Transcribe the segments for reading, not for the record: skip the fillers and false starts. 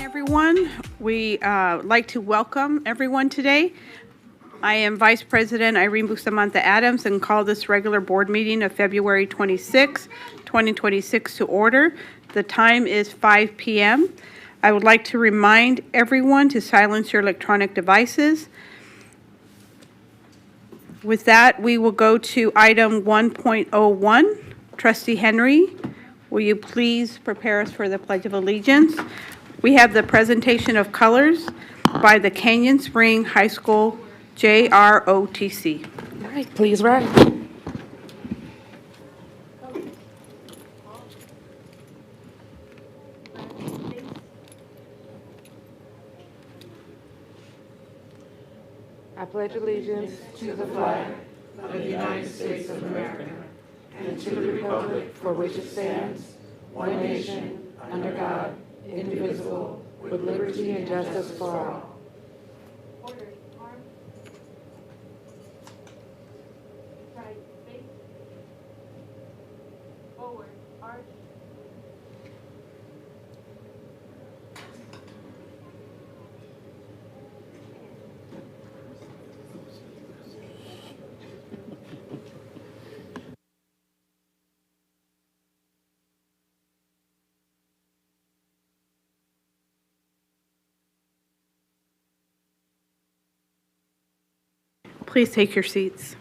Everyone, we like to welcome everyone today. I am Vice President Irene Bustamante Adams and call this regular board meeting of February 26, 2026 to order. The time is 5 p.m. I would like to remind everyone to silence your electronic devices. With that, we will go to item 1.01. Trustee Henry, will you please prepare us for the Pledge of Allegiance? We have the presentation of colors by the Canyon Spring High School JROTC. All right, please rise. pledge allegiance to the flag of the United States of America and to the republic for which it stands, one nation, under God, indivisible, with liberty and justice for all. Order. Arm. Right. Face. Forward. Arch. Please take your seats.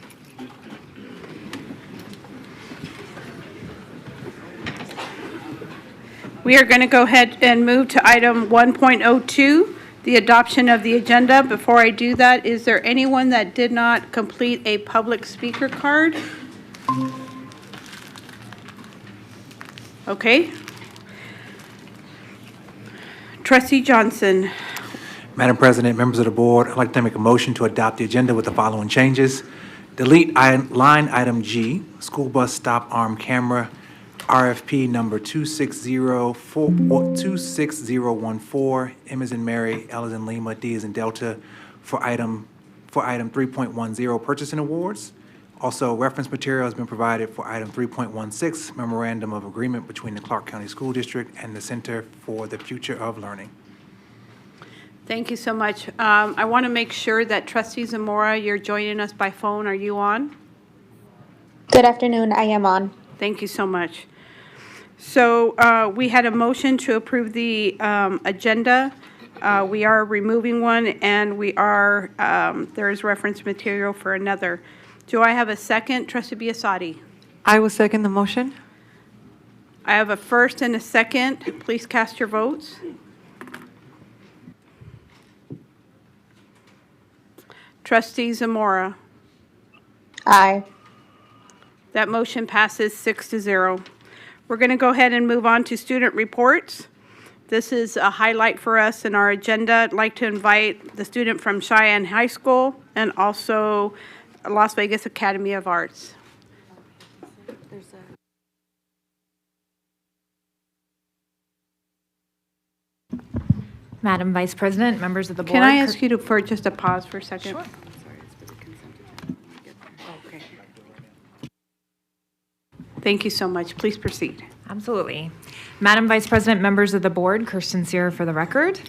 We are going to go ahead and move to item 1.02, the adoption of the agenda. Before I do that, is there anyone that did not complete a public speaker card? Okay. Trustee Johnson. Madam President, members of the board, I'd like to make a motion to adopt the agenda with the following changes. Delete line item G, school bus stop arm camera, RFP number 26014, M as in Mary, L as in Lima, D as in Delta, for item 3.10, purchasing awards. Also, reference material has been provided for item 3.16, memorandum of agreement between the Clark County School District and the Center for the Future of Learning. Thank you so much. I want to make sure that Trustee Zamora, you're joining us by phone. Are you on? Good afternoon. I am on. Thank you so much. So we had a motion to approve the agenda. We are removing one, and we are there is reference material for another. Do I have a second? Trustee Biasotti. I will second the motion. I have a first and a second. Please cast your votes. Trustee Zamora. Aye. That motion passes 6-0. We're going to go ahead and move on to student reports. This is a highlight for us in our agenda. I'd like to invite the student from Cheyenne High School and also Las Vegas Academy of Arts. Madam Vice President, members of the board. Can I ask you to for just a pause for a second? Sure. Okay. Thank you so much. Please proceed. Absolutely. Madam Vice President, members of the board, Kirsten Sear for the record.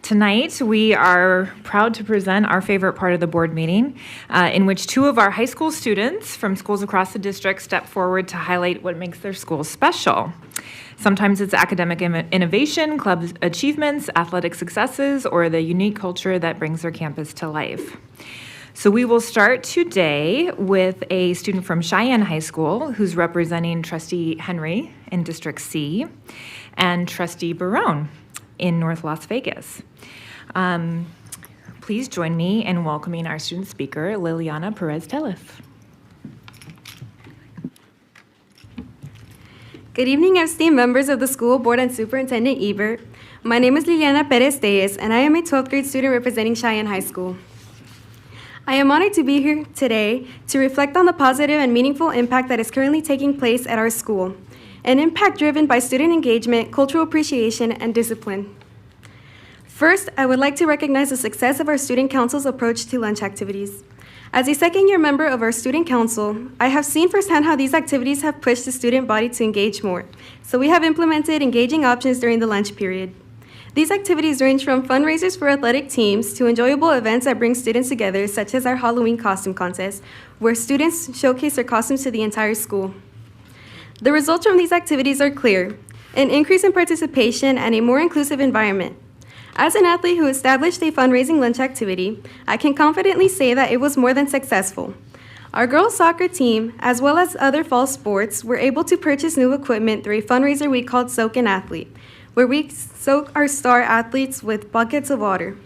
Tonight, we are proud to present our favorite part of the board meeting, in which two of our high school students from schools across the district step forward to highlight what makes their schools special. Sometimes it's academic innovation, club achievements, athletic successes, or the unique culture that brings their campus to life. So we will start today with a student from Cheyenne High School who's representing Trustee Henry in District C and Trustee Barone in North Las Vegas. Please join me in welcoming our student speaker, Liliana Perez-Tellez. Good evening, esteemed members of the school board and Superintendent Ebert. My name is Liliana Perez-Tellez, and I am a 12th grade student representing Cheyenne High School. I am honored to be here today to reflect on the positive and meaningful impact that is currently taking place at our school, an impact driven by student engagement, cultural appreciation, and discipline. First, I would like to recognize the success of our student council's approach to lunch activities. As a second-year member of our student council, I have seen firsthand how these activities have pushed the student body to engage more, so we have implemented engaging options during the lunch period. These activities range from fundraisers for athletic teams to enjoyable events that bring students together, such as our Halloween costume contest, where students showcase their costumes to the entire school. The results from these activities are clear: an increase in participation and a more inclusive environment. As an athlete who established a fundraising lunch activity, I can confidently say that it was more than successful. Our girls' soccer team, as well as other fall sports, were able to purchase new equipment through a fundraiser we called Soak an Athlete, where we soak our star athletes with buckets of water.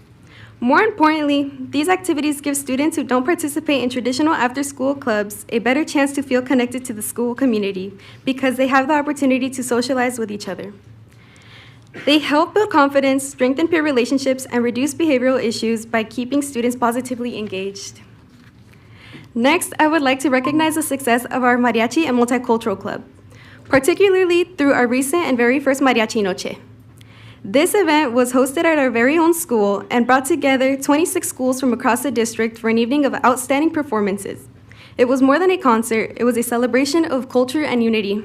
More importantly, these activities give students who don't participate in traditional after-school clubs a better chance to feel connected to the school community because they have the opportunity to socialize with each other. They help build confidence, strengthen peer relationships, and reduce behavioral issues by keeping students positively engaged. Next, I would like to recognize the success of our Mariachi and Multicultural Club, particularly through our recent and very first Mariachi Noche. This event was hosted at our very own school and brought together 26 schools from across the district for an evening of outstanding performances. It was more than a concert, it was a celebration of culture and unity.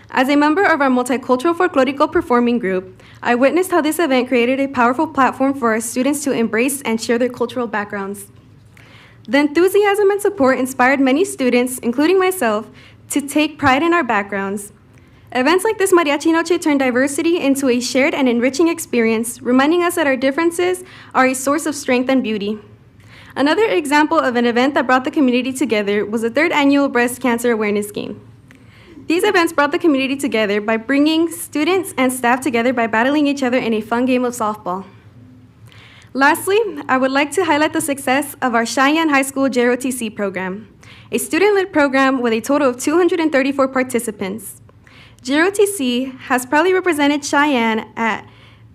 As a member of our Multicultural Folklorico Performing Group, I witnessed how this event created a powerful platform for our students to embrace and share their cultural backgrounds. The enthusiasm and support inspired many students, including myself, to take pride in our backgrounds. Events like this Mariachi Noche turn diversity into a shared and enriching experience, reminding us that our differences are a source of strength and beauty. Another example of an event that brought the community together was the 3rd annual Breast Cancer Awareness Game. These events brought the community together by bringing students and staff together by battling each other in a fun game of softball. Lastly, I would like to highlight the success of our Cheyenne High School JROTC program, a student-led program with a total of 234 participants. JROTC has proudly represented Cheyenne at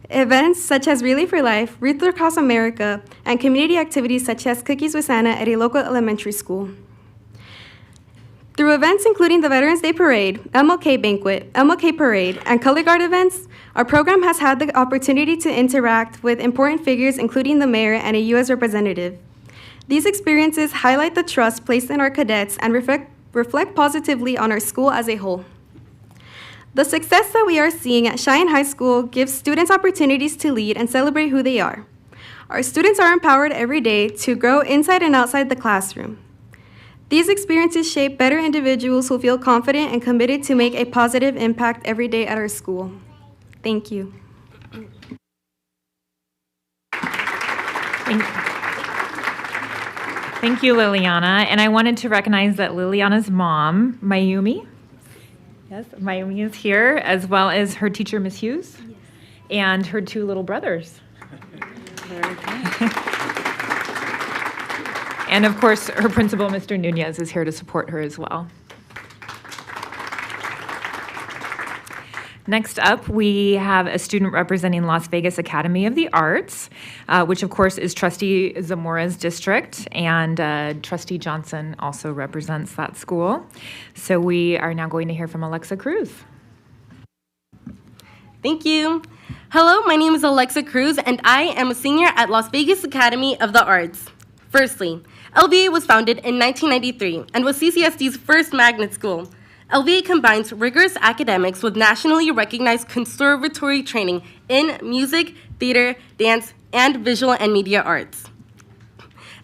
events such as Relay for Life, Ruth Across America, and community activities such as Cookies with Santa at a local elementary school. Through events including the Veterans Day Parade, MLK Banquet, MLK Parade, and Color Guard events, our program has had the opportunity to interact with important figures including the mayor and a U.S. representative. These experiences highlight the trust placed in our cadets and reflect positively on our school as a whole. The success that we are seeing at Cheyenne High School gives students opportunities to lead and celebrate who they are. Our students are empowered every day to grow inside and outside the classroom. These experiences shape better individuals who feel confident and committed to make a positive impact every day at our school. Thank you. Thank you, Liliana. And I wanted to recognize that Liliana's mom, Mayumi, yes, Mayumi is here, as well as her teacher, Ms. Hughes, and her 2 little brothers. And of course, her principal, Mr. Nunez, is here to support her as well. Next up, we have a student representing Las Vegas Academy of the Arts, which of course is Trustee Zamora's district, and Trustee Johnson also represents that school. So we are now going to hear from Alexa Cruz. Thank you. Hello, my name is Alexa Cruz, and I am a senior at Las Vegas Academy of the Arts. Firstly, LVA was founded in 1993 and was CCSD's first magnet school. LVA combines rigorous academics with nationally recognized conservatory training in music, theater, dance, and visual and media arts.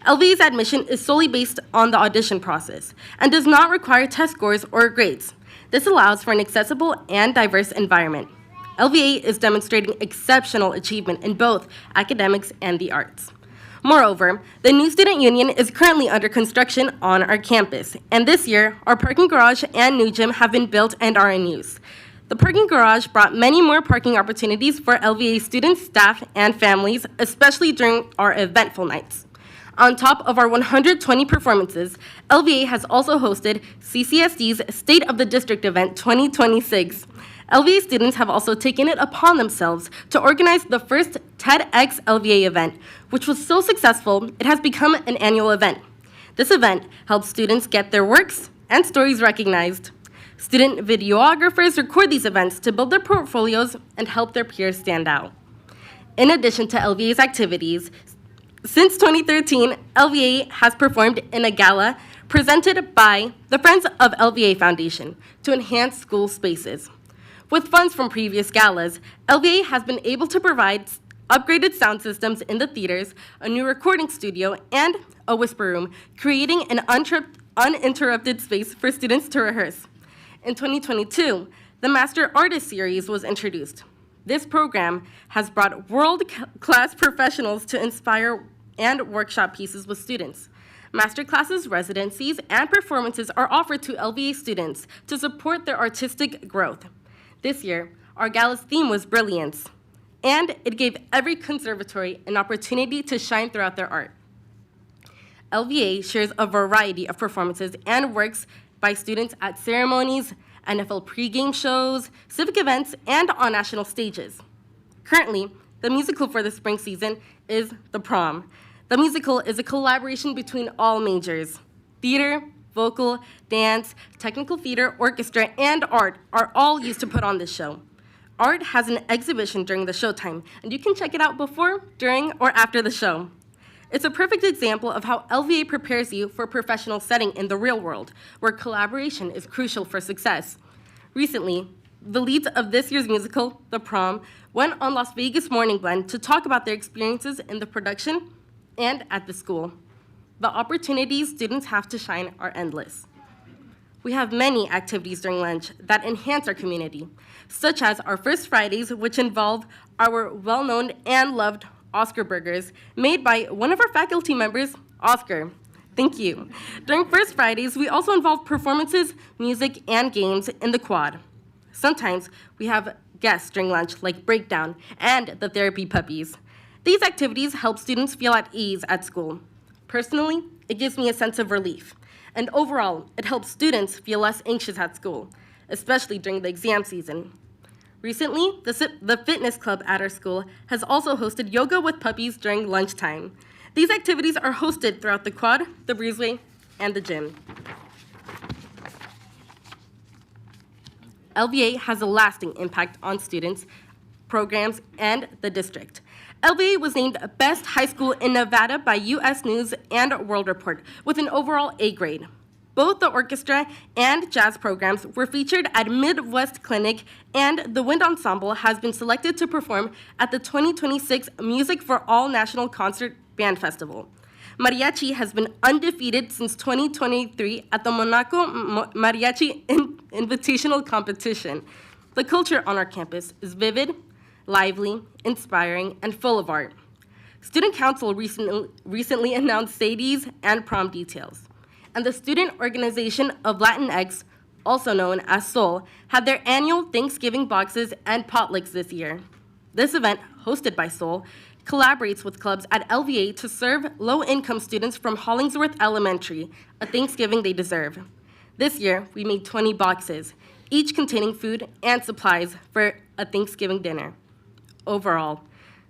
LVA's admission is solely based on the audition process and does not require test scores or grades. This allows for an accessible and diverse environment. LVA is demonstrating exceptional achievement in both academics and the arts. Moreover, the new student union is currently under construction on our campus, and this year, our parking garage and new gym have been built and are in use. The parking garage brought many more parking opportunities for LVA students, staff, and families, especially during our eventful nights. On top of our 120 performances, LVA has also hosted CCSD's State of the District event 2026. LVA students have also taken it upon themselves to organize the first TEDx LVA event, which was so successful, it has become an annual event. This event helps students get their works and stories recognized. Student videographers record these events to build their portfolios and help their peers stand out. In addition to LVA's activities, since 2013, LVA has performed in a gala presented by the Friends of LVA Foundation to enhance school spaces. With funds from previous galas, LVA has been able to provide upgraded sound systems in the theaters, a new recording studio, and a whisper room, creating an uninterrupted space for students to rehearse. In 2022, the Master Artist Series was introduced. This program has brought world-class professionals to inspire and workshop pieces with students. Master classes, residencies, and performances are offered to LVA students to support their artistic growth. This year, our gala's theme was brilliance, and it gave every conservatory an opportunity to shine throughout their art. LVA shares a variety of performances and works by students at ceremonies, NFL pregame shows, civic events, and on national stages. Currently, the musical for the spring season is The Prom. The musical is a collaboration between all majors. Theater, vocal, dance, technical theater, orchestra, and art are all used to put on this show. Art has an exhibition during the showtime, and you can check it out before, during, or after the show. It's a perfect example of how LVA prepares you for a professional setting in the real world, where collaboration is crucial for success. Recently, the leads of this year's musical, The Prom, went on Las Vegas Morning Blend to talk about their experiences in the production and at the school. The opportunities students have to shine are endless. We have many activities during lunch that enhance our community, such as our First Fridays, which involve our well-known and loved Oscar burgers, made by one of our faculty members, Oscar. Thank you. During First Fridays, we also involve performances, music, and games in the quad. Sometimes we have guests during lunch, like Breakdown and the Therapy Puppies. These activities help students feel at ease at school. Personally, it gives me a sense of relief. And overall, it helps students feel less anxious at school, especially during the exam season. Recently, the fitness club at our school has also hosted yoga with puppies during lunchtime. These activities are hosted throughout the quad, the breezeway, and the gym. LVA has a lasting impact on students, programs, and the district. LVA was named Best High School in Nevada by U.S. News and World Report with an overall A grade. Both the orchestra and jazz programs were featured at Midwest Clinic, and the Wind Ensemble has been selected to perform at the 2026 Music for All National Concert Band Festival. Mariachi has been undefeated since 2023 at the Monaco Mariachi Invitational Competition. The culture on our campus is vivid, lively, inspiring, and full of art. Student Council recently announced Sadie's and prom details. And the Student Organization of Latinx, also known as SOUL, had their annual Thanksgiving boxes and potlucks this year. This event, hosted by SOUL, collaborates with clubs at LVA to serve low-income students from Hollingsworth Elementary a Thanksgiving they deserve. This year, we made 20 boxes, each containing food and supplies for a Thanksgiving dinner. Overall,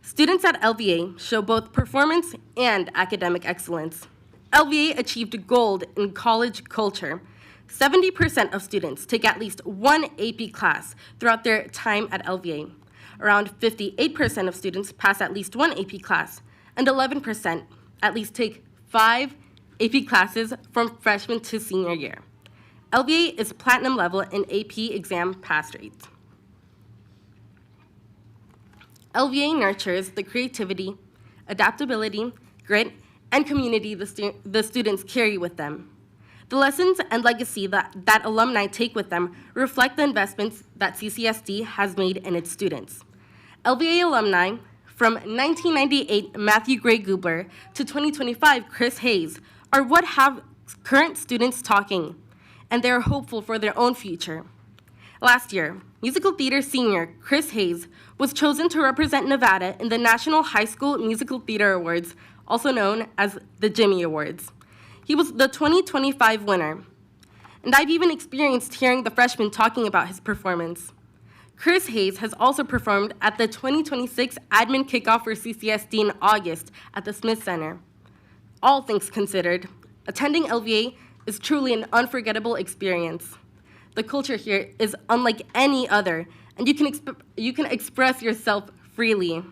students at LVA show both performance and academic excellence. LVA achieved gold in college culture. 70% of students take at least one AP class throughout their time at LVA. Around 58% of students pass at least one AP class, and 11% at least take 5 AP classes from freshman to senior year. LVA is platinum level in AP exam pass rates. LVA nurtures the creativity, adaptability, grit, and community the students carry with them. The lessons and legacy that alumni take with them reflect the investments that CCSD has made in its students. LVA alumni, from 1998 Matthew Gray Gubler to 2025 Chris Hayes, are what have current students talking, and they are hopeful for their own future. Last year, musical theater senior Chris Hayes was chosen to represent Nevada in the National High School Musical Theater Awards, also known as the Jimmy Awards. He was the 2025 winner, and I've even experienced hearing the freshmen talking about his performance. Chris Hayes has also performed at the 2026 Admin Kickoff for CCSD in August at the Smith Center. All things considered, attending LVA is truly an unforgettable experience. The culture here is unlike any other, and you can express yourself freely.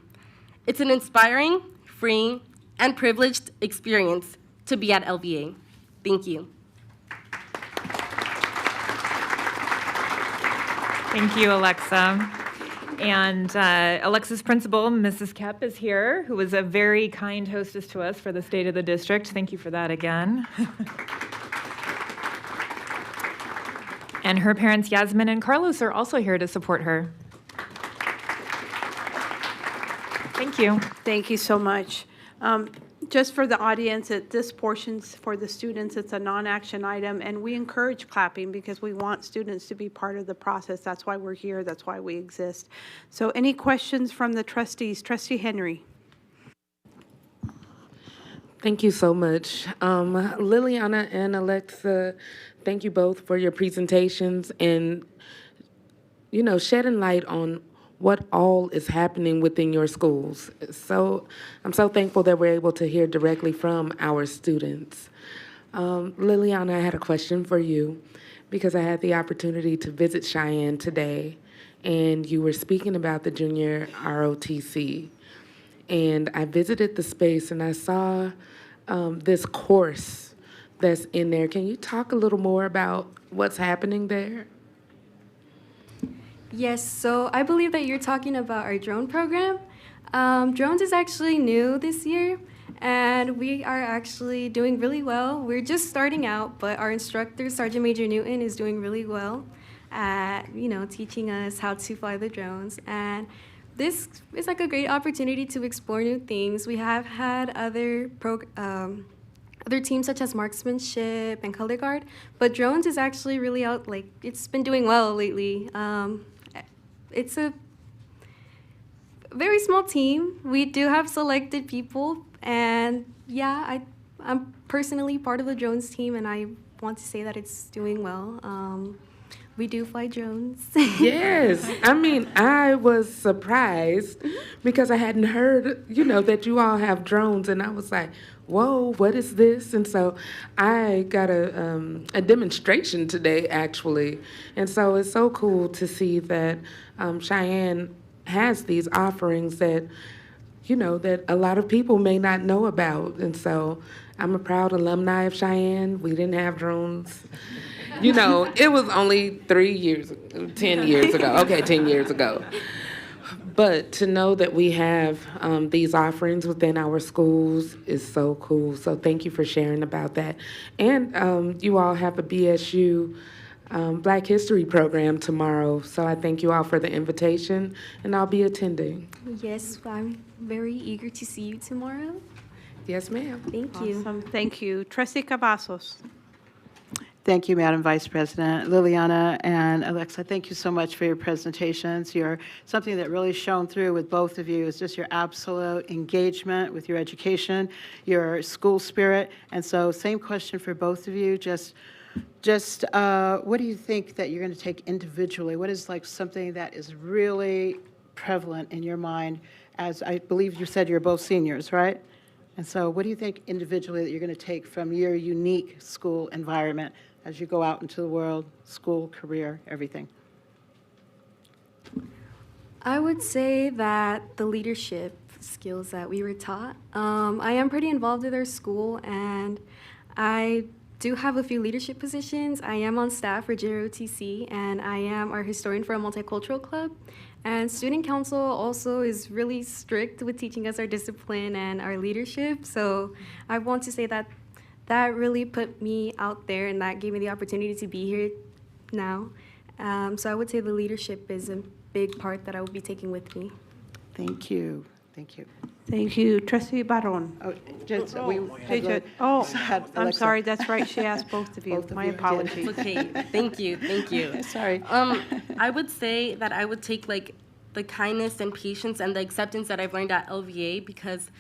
It's an inspiring, freeing, and privileged experience to be at LVA. Thank you. Thank you, Alexa. And Alexa's principal, Mrs. Kep, is here, who was a very kind hostess to us for the State of the District. Thank you for that again. And her parents, Yasmin and Carlos, are also here to support her. Thank you. Thank you so much. Just for the audience, at this portion's for the students, it's a non-action item, and we encourage clapping because we want students to be part of the process. That's why we're here. That's why we exist. So any questions from the trustees? Trustee Henry. Thank you so much. Liliana and Alexa, thank you both for your presentations and, shedding light on what all is happening within your schools. So I'm so thankful that we're able to hear directly from our students. Liliana, I had a question for you because I had the opportunity to visit Cheyenne today, and you were speaking about the junior ROTC. And I visited the space and I saw this course that's in there. Can you talk a little more about what's happening there? Yes, so I believe that you're talking about our drone program. Drones is actually new this year, and we are actually doing really well. We're just starting out, but our instructor, Sergeant Major Newton, is doing really well at, teaching us how to fly the drones. And this is like a great opportunity to explore new things. We have had other teams such as marksmanship and color guard, but drones is actually really it's been doing well lately. It's a very small team. We do have selected people, and yeah, I'm personally part of the drones team, and I want to say that it's doing well. We do fly drones. Yes. I mean, I was surprised because I hadn't heard, that you all have drones. And I was like, whoa, what is this? And so I got a demonstration today, actually. And so it's so cool to see that Cheyenne has these offerings that, that a lot of people may not know about. And so I'm a proud alumni of Cheyenne. We didn't have drones. It was only 10 years ago. Okay, 10 years ago. But to know that we have these offerings within our schools is so cool. So thank you for sharing about that. And you all have a BSU Black History program tomorrow. So I thank you all for the invitation, and I'll be attending. Yes, I'm very eager to see you tomorrow. Yes, ma'am. Thank you. Awesome, thank you. Trustee Cavazos. Thank you, Madam Vice President. Liliana and Alexa, thank you so much for your presentations. Something that really shone through with both of you is just your absolute engagement with your education, your school spirit. And so same question for both of you. Just what do you think that you're going to take individually? What is something that is really prevalent in your mind? As I believe you said you're both seniors, right? And so what do you think individually that you're going to take from your unique school environment as you go out into the world, school, career, everything? I would say that the leadership skills that we were taught. I am pretty involved with our school, and I do have a few leadership positions. I am on staff for JROTC, and I am our historian for a multicultural club. And student council also is really strict with teaching us our discipline and our leadership. So I want to say that really put me out there, and that gave me the opportunity to be here now. So I would say the leadership is a big part that I will be taking with me. Thank you. Thank you. Thank you. Trustee Barron. I'm sorry, that's right. She asked both of you. Both of My you did. apologies. Okay, thank you. Sorry. I would say that I would take the kindness and patience and the acceptance that I've learned at LVA, because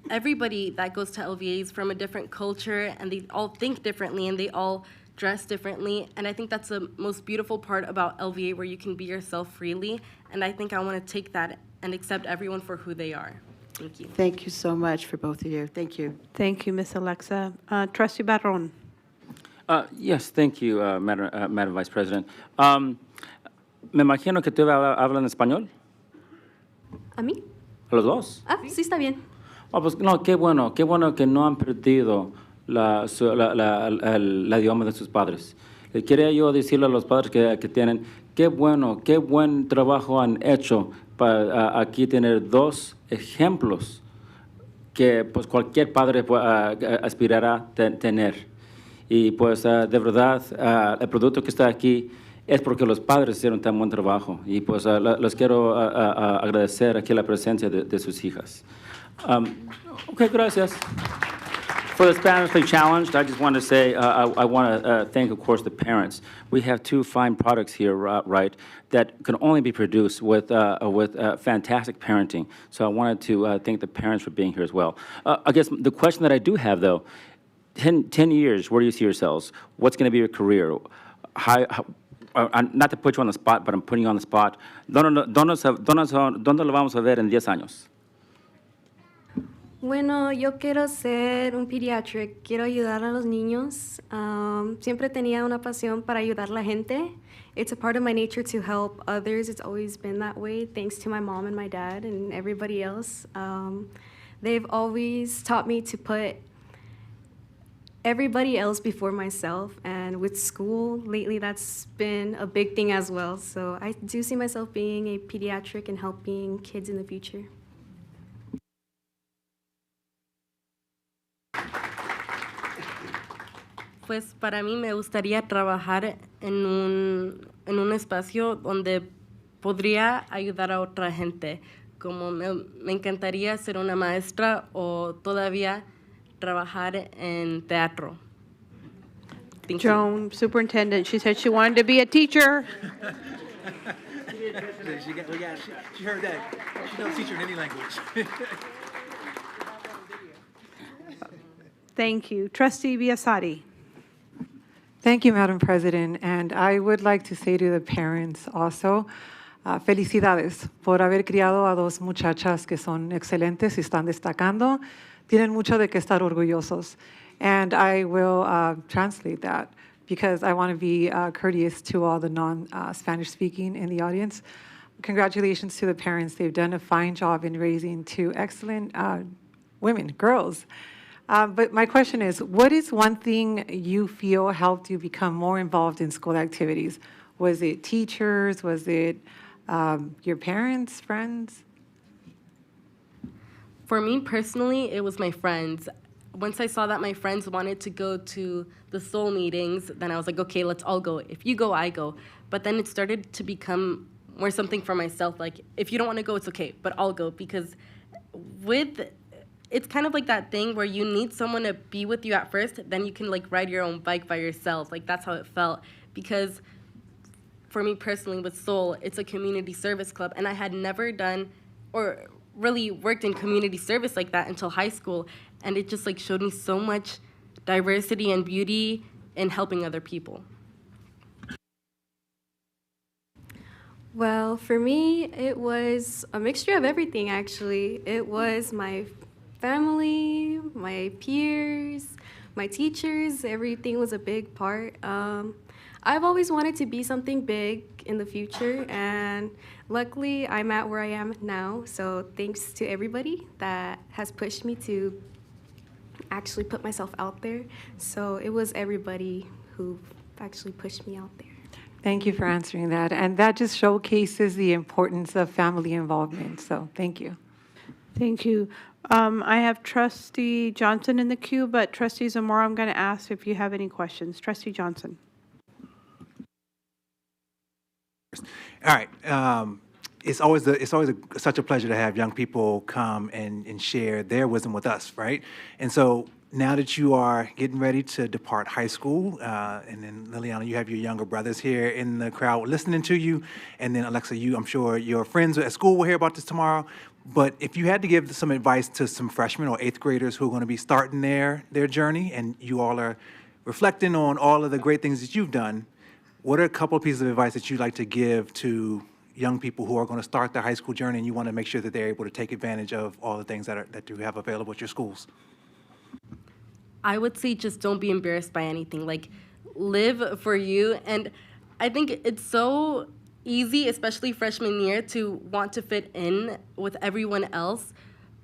everybody that goes to LVA is from a different culture, and they all think differently, and they all dress differently. And I think that's the most beautiful part about LVA, where you can be yourself freely. And I think I want to take that and accept everyone for who they are. Thank you. Thank you so much for both of you. Thank you. Thank you, Ms. Alexa. Trustee Barron. Yes, thank you, Madam Vice President. Me imagino que tú hablas en español. ¿A mí? ¿A los dos? Sí, está bien. Pues no, qué bueno que no han perdido el idioma de sus padres. Quería yo decirle a los padres que tienen, qué buen trabajo han hecho para aquí tener dos ejemplos que pues cualquier padre aspirará a tener. Y pues de verdad el producto que está aquí es porque los padres hicieron tan buen trabajo. Y pues les quiero agradecer aquí la presencia de sus hijas. Okay, gracias. For the Spanishly Challenged, I just want to say I want to thank, of course, the parents. We have two fine products here, right, that can only be produced with fantastic parenting. So I wanted to thank the parents for being here as well. I guess the question that I do have, though, 10 years, where do you see yourselves? What's going to be your career? How not to put you on the spot, but I'm putting you on the spot. ¿Dónde lo vamos a ver en 10 años? Bueno, yo quiero ser un pediatric, quiero ayudar a los niños. Siempre tenía una pasión para ayudar a la gente. It's a part of my nature to help others. It's always been that way, thanks to my mom and my dad and everybody else. They've always taught me to put everybody else before myself, and with school, lately that's been a big thing as well. So I do see myself being a pediatric and helping kids in the future. Pues para mí me gustaría trabajar en un espacio donde podría ayudar a otra gente, como me encantaría ser una maestra o todavía trabajar en teatro. Thank you. Joan, superintendent, she said she wanted to be a teacher. She heard that. She knows teacher in any language. Thank you. Trustee Biassadi. Thank you, Madam President. And I would like to say to the parents also, felicidades por haber criado a dos muchachas que son excelentes y están destacando. Tienen mucho de que estar orgullosos. And I will translate that because I want to be courteous to all the non-Spanish speaking in the audience. Congratulations to the parents. They've done a fine job in raising two excellent women, girls. But my question is, what is one thing you feel helped you become more involved in school activities? Was it teachers? Was it your parents, friends? For me personally, it was my friends. Once I saw that my friends wanted to go to the soul meetings, then I was like, okay, let's all go. If you go, I go. But then it started to become more something for myself. Like, if you don't want to go, it's okay, but I'll go. Because it's kind of like that thing where you need someone to be with you at first, then you can like ride your own bike by yourself. Like, that's how it felt. Because for me personally with Soul, it's a community service club, and I had never done or really worked in community service like that until high school, and it just like showed me so much diversity and beauty in helping other people. Well, for me, it was a mixture of everything, actually. It was my family, my peers, my teachers. Everything was a big part. I've always wanted to be something big in the future, and luckily I'm at where I am now. So thanks to everybody that has pushed me to actually put myself out there. So it was everybody who actually pushed me out there. Thank you for answering that. And that just showcases the importance of family involvement. So thank you. Thank you. I have Trustee Johnson in the queue, but Trustee Zamora, I'm going to ask if you have any questions. Trustee Johnson. All right. It's always such a pleasure to have young people come and share their wisdom with us, right? And so now that you are getting ready to depart high school, and then Liliana, you have your younger brothers here in the crowd listening to you, and then Alexa, I'm sure your friends at school will hear about this tomorrow. But if you had to give some advice to some freshmen or eighth graders who are going to be starting their journey, and you all are reflecting on all of the great things that you've done, what are a couple of pieces of advice that you'd like to give to young people who are going to start their high school journey, and you want to make sure that they're able to take advantage of all the things that you have available at your schools? I would say just don't be embarrassed by anything. Like, live for you. And I think it's so easy, especially freshman year, to want to fit in with everyone else.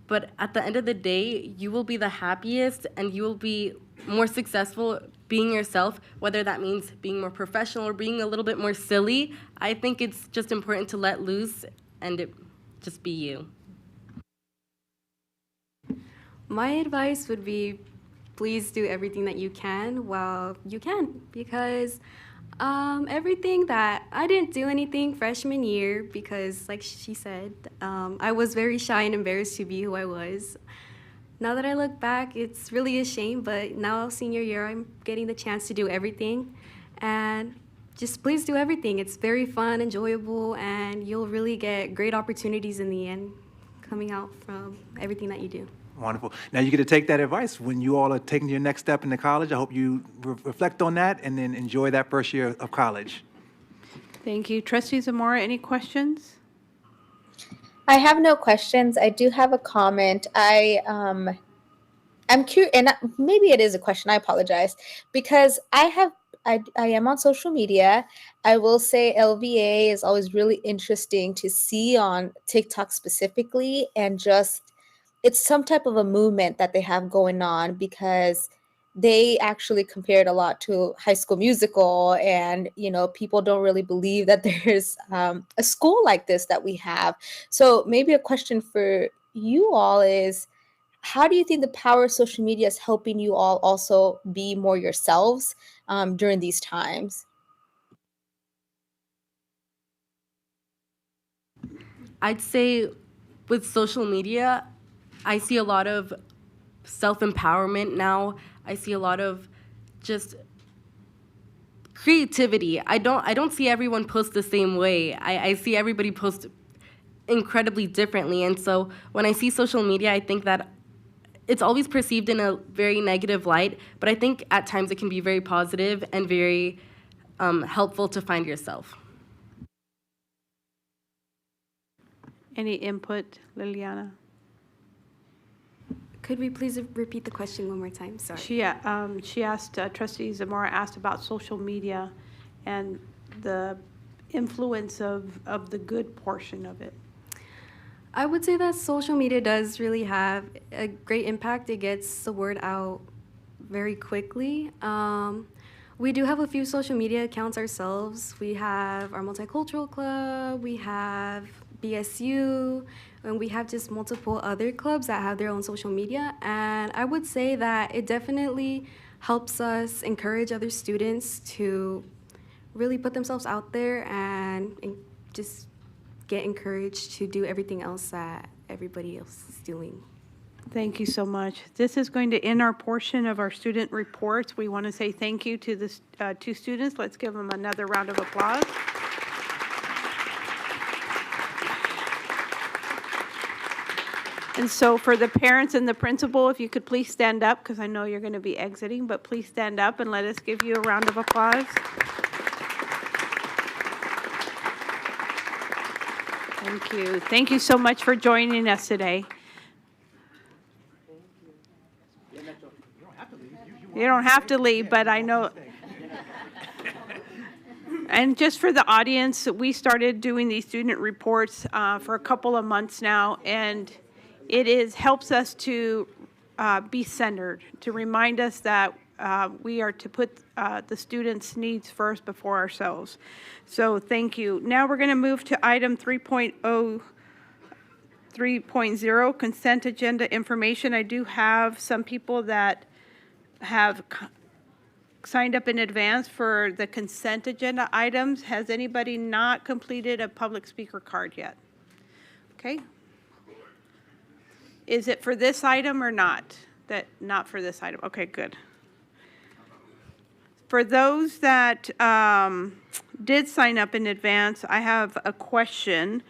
But at the end of the day, you will be the happiest and you will be more successful being yourself, whether that means being more professional or being a little bit more silly. I think it's just important to let loose and just be you. My advice would be, please do everything that you can while you can, because everything that I didn't do anything freshman year because, like she said, I was very shy and embarrassed to be who I was. Now that I look back, it's really a shame, but now senior year, I'm getting the chance to do everything, and just please do everything. It's very fun, enjoyable, and you'll really get great opportunities in the end coming out from everything that you do. Wonderful. Now you get to take that advice when you all are taking your next step into college. I hope you reflect on that and then enjoy that first year of college. Thank you. Trustee Zamora, any questions? I have no questions. I do have a comment. I'm curious, and maybe it is a question. I apologize because I am on social media. I will say LVA is always really interesting to see on TikTok specifically, and just it's some type of a movement that they have going on because they actually compared a lot to High School Musical, and people don't really believe that there's a school like this that we have. So maybe a question for you all is, how do you think the power of social media is helping you all also be more yourselves during these times? I'd say with social media, I see a lot of self-empowerment now. I see a lot of just creativity. I don't see everyone post the same way. I see everybody post incredibly differently. And so when I see social media, I think that it's always perceived in a very negative light, but I think at times it can be very positive and very helpful to find yourself. Any input, Liliana? Could we please repeat the question one more time? Sorry. She asked, Trustee Zamora asked about social media and the influence of the good portion of it. I would say that social media does really have a great impact. It gets the word out very quickly. We do have a few social media accounts ourselves. We have our Multicultural Club, we have BSU, and we have just multiple other clubs that have their own social media. And I would say that it definitely helps us encourage other students to really put themselves out there and just get encouraged to do everything else that everybody else is doing. Thank you so much. This is going to end our portion of our student reports. We want to say thank you to the two students. Let's give them another round of applause. And so for the parents and the principal, if you could please stand up, because I know you're going to be exiting, but please stand up and let us give you a round of applause. Thank you. Thank you so much for joining us today. You don't have to leave, but I know. And just for the audience, we started doing these student reports for a couple of months now, and it helps us to be centered, to remind us that we are to put the students' needs first before ourselves. So thank you. Now we're going to move to item 3.0, consent agenda information. I do have some people that have signed up in advance for the consent agenda items. Has anybody not completed a public speaker card yet? Okay. Is it for this item or not? Not for this item. Okay, good. For those that did sign up in advance, I have a question.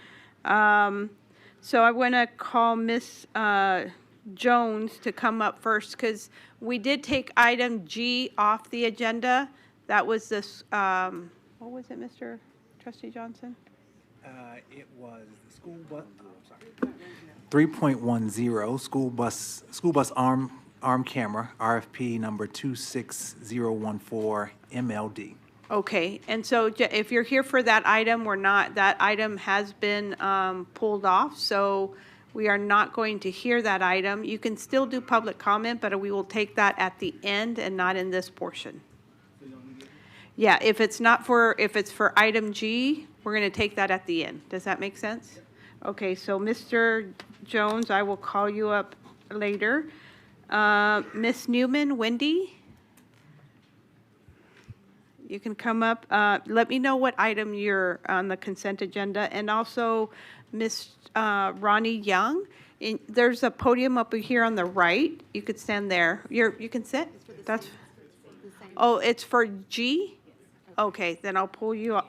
So I want to call Miss Jones to come up first, because we did take item G off the agenda. That was this, what was it, Mr. Trustee Johnson? It was the school bus, 3.10, school bus arm camera, RFP number 26014 MLD. Okay, and so if you're here for that item, that item has been pulled off, so we are not going to hear that item. You can still do public comment, but we will take that at the end and not in this portion. Yeah, if it's for item G, we're going to take that at the end. Does that make sense? Okay, so Mr. Jones, I will call you up later. Miss Newman, Wendy, you can come up. Let me know what item you're on the consent agenda, and also Miss Ronnie Young. There's a podium up here on the right. You could stand there. You can sit. That's. Oh, it's for G. Okay, then I'll pull you.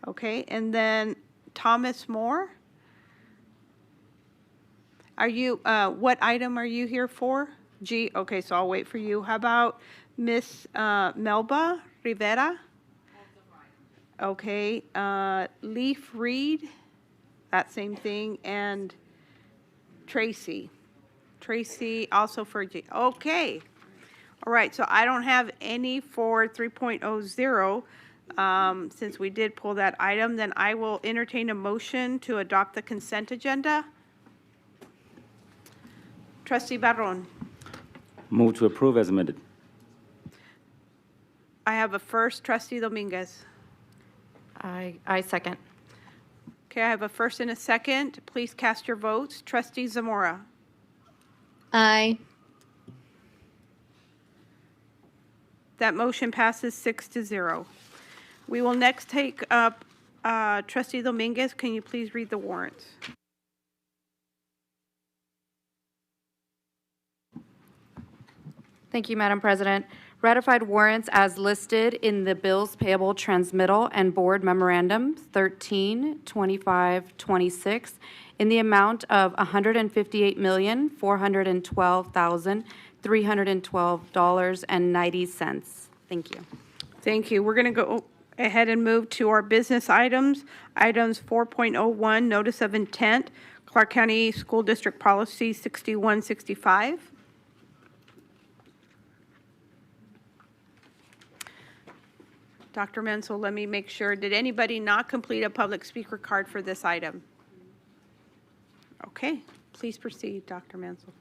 Okay, and then Thomas Moore. Are you? What item are you here for? G. Okay, so I'll wait for you. How about Miss Melba Rivera? Okay, Leaf Reed, that same thing, and Tracy. Tracy also for G. Okay. All right, so I don't have any for 3.00. Since we did pull that item, then I will entertain a motion to adopt the consent agenda. Trustee Barron. Move to approve as amended. I have a first, Trustee Dominguez. I second. Okay, I have a first and a second. Please cast your votes. Trustee Zamora. Aye. That motion passes 6-0. We will next take up, Trustee Dominguez, can you please read the warrants? Thank you, Madam President. Ratified warrants as listed in the bills payable transmittal and board memorandum 13, 25, 26 in the amount of $158,412,312.90. Thank you. Thank you. We're going to go ahead and move to our business items. Items 4.01, notice of intent, Clark County School District Policy 6165. Dr. Menzel, let me make sure. Did anybody not complete a public speaker card for this item? Okay, please proceed, Dr. Menzel.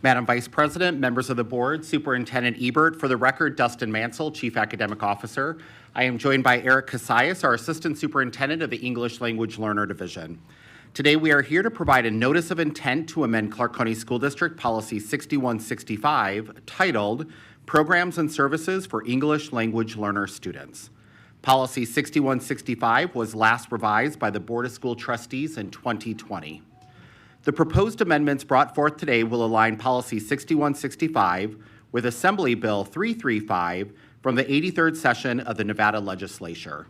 Madam Vice President, members of the board, Superintendent Ebert, for the record, Dustin Mansell, Chief Academic Officer. I am joined by Eric Casillas, our Assistant Superintendent of the English Language Learner Division. Today, we are here to provide a notice of intent to amend Clark County School District Policy 6165, titled Programs and Services for English Language Learner Students. Policy 6165 was last revised by the Board of School Trustees in 2020. The proposed amendments brought forth today will align Policy 6165 with Assembly Bill 335 from the 83rd session of the Nevada Legislature.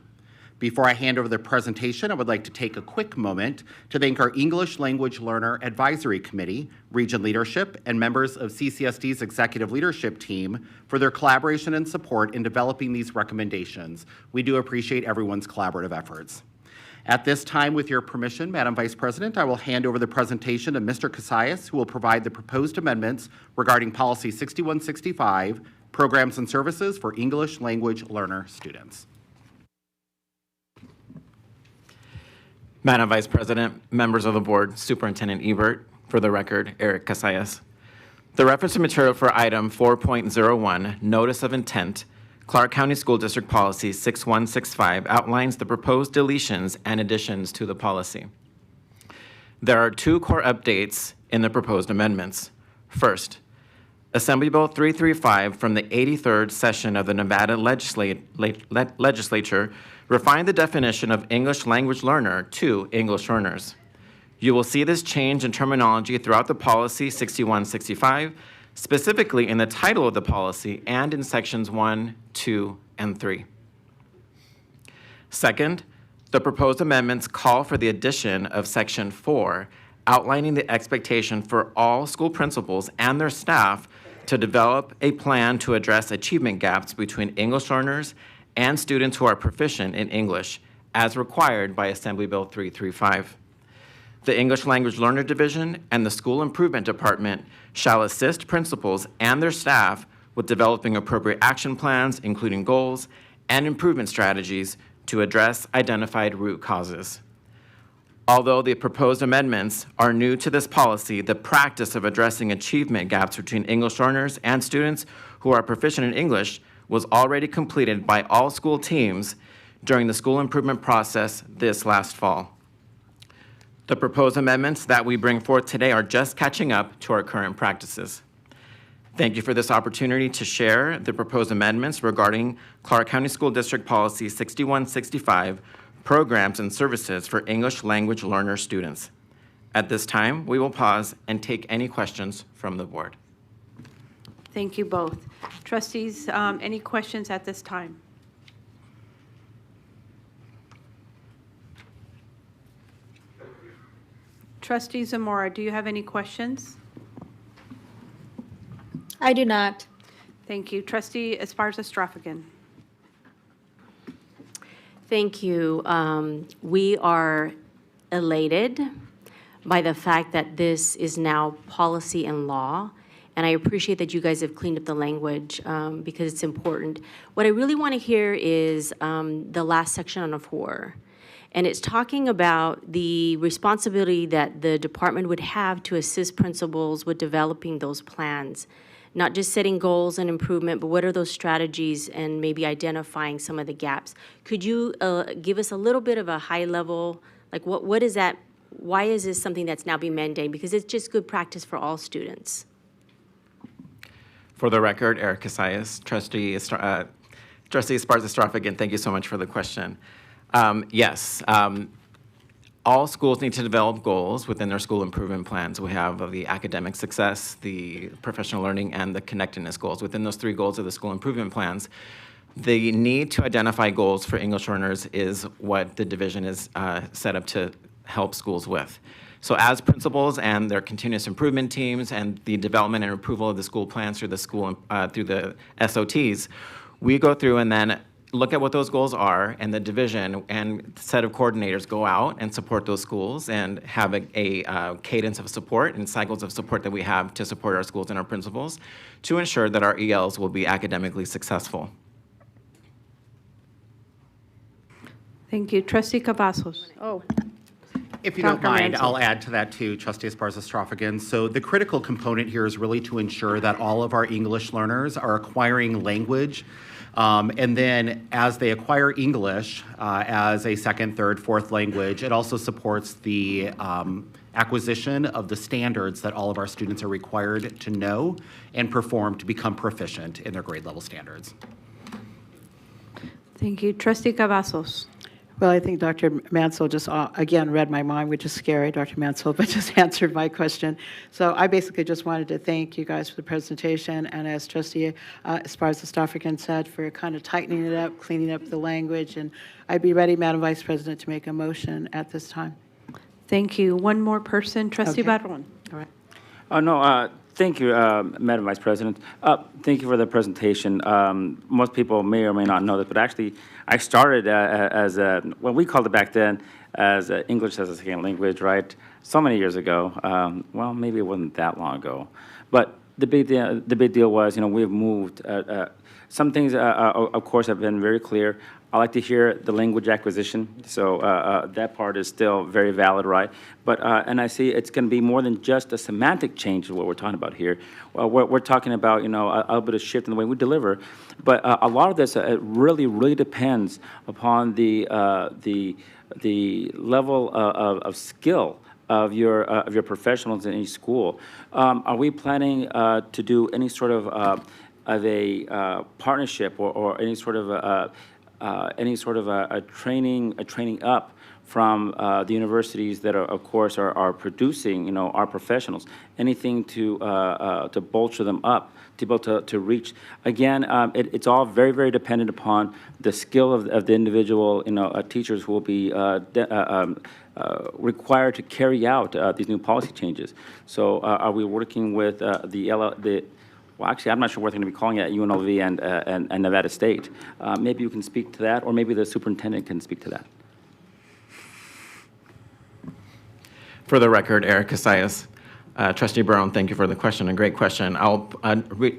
Before I hand over the presentation, I would like to take a quick moment to thank our English Language Learner Advisory Committee, Region Leadership, and members of CCSD's Executive Leadership Team for their collaboration and support in developing these recommendations. We do appreciate everyone's collaborative efforts. At this time, with your permission, Madam Vice President, I will hand over the presentation to Mr. Casillas, who will provide the proposed amendments regarding Policy 6165, Programs and Services for English Language Learner Students. Madam Vice President, members of the board, Superintendent Ebert, for the record, Eric Casillas. The reference to material for item 4.01, Notice of Intent, Clark County School District Policy 6165 outlines the proposed deletions and additions to the policy. There are two core updates in the proposed amendments. First, Assembly Bill 335 from the 83rd session of the Nevada Legislature refined the definition of English language learner to English learners. You will see this change in terminology throughout the policy 6165, specifically in the title of the policy and in sections 1, 2, and 3. Second, the proposed amendments call for the addition of section 4, outlining the expectation for all school principals and their staff to develop a plan to address achievement gaps between English learners and students who are proficient in English, as required by Assembly Bill 335. The English Language Learner Division and the School Improvement Department shall assist principals and their staff with developing appropriate action plans, including goals and improvement strategies to address identified root causes. Although the proposed amendments are new to this policy, the practice of addressing achievement gaps between English learners and students who are proficient in English was already completed by all school teams during the school improvement process this last fall. The proposed amendments that we bring forth today are just catching up to our current practices. Thank you for this opportunity to share the proposed amendments regarding Clark County School District Policy 6165, Programs and Services for English Language Learner Students. At this time, we will pause and take any questions from the board. Thank you both. Trustees, any questions at this time? Trustee Zamora, do you have any questions? I do not. Thank you. Trustee Esparza-Straffigan. Thank you. We are elated by the fact that this is now policy and law, and I appreciate that you guys have cleaned up the language because it's important. What I really want to hear is the last section on 4, and it's talking about the responsibility that the department would have to assist principals with developing those plans. Not just setting goals and improvement, but what are those strategies and maybe identifying some of the gaps. Could you give us a little bit of a high level, like what is that, why is this something that's now being mandated? Because it's just good practice for all students. For the record, Eric Casillas, Trustee Esparza-Straffigan, thank you so much for the question. Yes, all schools need to develop goals within their school improvement plans. We have the academic success, the professional learning, and the connectedness goals. Within those 3 goals of the school improvement plans, the need to identify goals for English learners is what the division is set up to help schools with. So as principals and their continuous improvement teams and the development and approval of the school plans through the through the SOTs, we go through and then look at what those goals are, and the division and set of coordinators go out and support those schools and have a cadence of support and cycles of support that we have to support our schools and our principals to ensure that our ELs will be academically successful. Thank you. Trustee Cavazos. Oh. If you don't Dr. mind, Mansell. I'll add to that too, Trustee Esparza-Straffigan. So the critical component here is really to ensure that all of our English learners are acquiring language. And then as they acquire English as a second, third, fourth language, it also supports the acquisition of the standards that all of our students are required to know and perform to become proficient in their grade level standards. Thank you. Trustee Cavazos. Well, I think Dr. Mansell just, again, read my mind, which is scary, Dr. Mansell, but just answered my question. So I basically just wanted to thank you guys for the presentation, and as Trustee Esparza-Straffigan said, for kind of tightening it up, cleaning up the language, and I'd be ready, Madam Vice President, to make a motion at this time. Thank you. One more person. Trustee Okay. Barron. All right. Oh, no, thank you, Madam Vice President. Thank you for the presentation. Most people may or may not know this, but actually, I started as a, well, we called it back then as English as a second language, right? So many years ago. Well, maybe it wasn't that long ago. But the big deal was, you know, we've moved. Some things, of course, have been very clear. I like to hear the language acquisition, so that part is still very valid, right? But, and I see it's going to be more than just a semantic change is what we're talking about here. Well, we're talking about, you know, a little bit of shift in the way we deliver. But a lot of this really depends upon the level of skill of your professionals in each school. Are we planning to do any sort of a partnership or any sort of a training up from the universities that are, of course, are producing, you know, our professionals? Anything to bolster them up, to be able to reach. Again, it's all very dependent upon the skill of the individual, you know, teachers who will be required to carry out these new policy changes. So, are we working with well, actually, I'm not sure what they're going to be calling it at UNLV and Nevada State. Maybe you can speak to that, or maybe the superintendent can speak to that. For the record, Eric Casillas. Trustee Brown, thank you for the question, a great question. I'll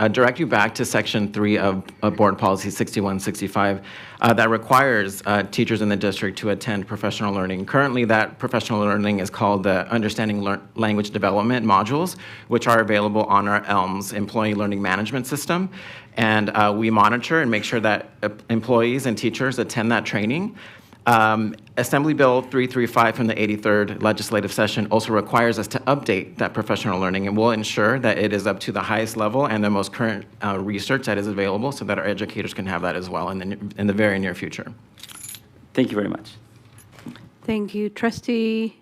direct you back to Section 3 of Board Policy 6165 that requires teachers in the district to attend professional learning. Currently, that professional learning is called the Understanding Language Development modules, which are available on our ELMS, Employee Learning Management System. And we monitor and make sure that employees and teachers attend that training. Assembly Bill 335 from the 83rd legislative session also requires us to update that professional learning, and we'll ensure that it is up to the highest level and the most current research that is available so that our educators can have that as well in the very near future. Thank you very much. Thank you. Trustee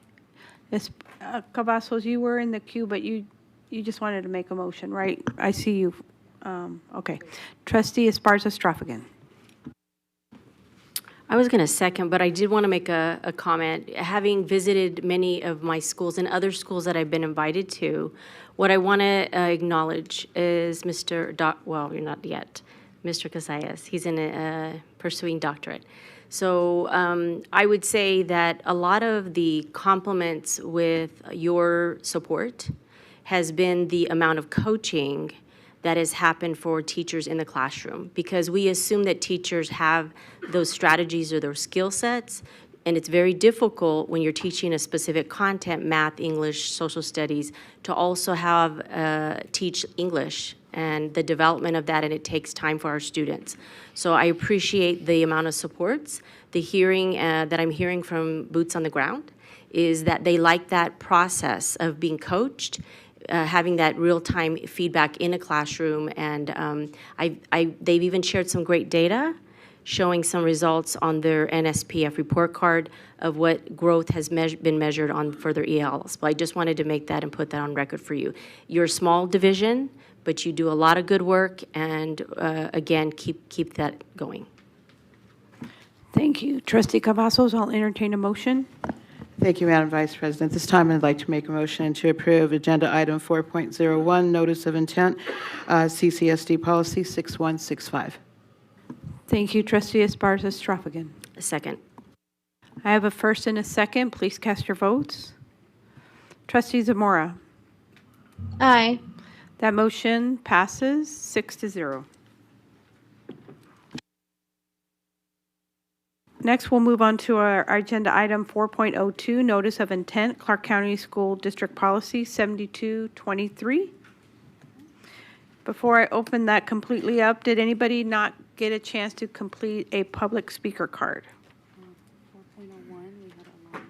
Cavazos, you were in the queue, but you just wanted to make a motion, right? I see you. Okay. Trustee Esparza-Straffigan. I was going to second, but I did want to make a comment. Having visited many of my schools and other schools that I've been invited to, what I want to acknowledge is well, you're not yet, Mr. Casillas. He's in a pursuing doctorate. So I would say that a lot of the compliments with your support has been the amount of coaching that has happened for teachers in the classroom, because we assume that teachers have those strategies or those skill sets, and it's very difficult when you're teaching a specific content, math, English, social studies, to also have teach English and the development of that, and it takes time for our students. So I appreciate the amount of supports. The hearing that I'm hearing from boots on the ground is that they like that process of being coached, having that real-time feedback in a classroom, and they've even shared some great data showing some results on their NSPF report card of what growth has been measured on further ELs. But I just wanted to make that and put that on record for you. You're a small division, but you do a lot of good work, and again, keep that going. Thank you. Trustee Cavazos, I'll entertain a motion. Thank you, Madam Vice President. This time, I'd like to make a motion to approve Agenda Item 4.01, Notice of Intent, CCSD Policy 6165. Thank you. Trustee Esparza-Straphagan. A second. I have a first and a second. Please cast your votes. Trustee Zamora. Aye. That motion passes 6-0. Next, we'll move on to our agenda item 4.02, Notice of Intent, Clark County School District Policy 7223. Before I open that completely up, did anybody not get a chance to complete a public speaker card? 4.01, we had a line.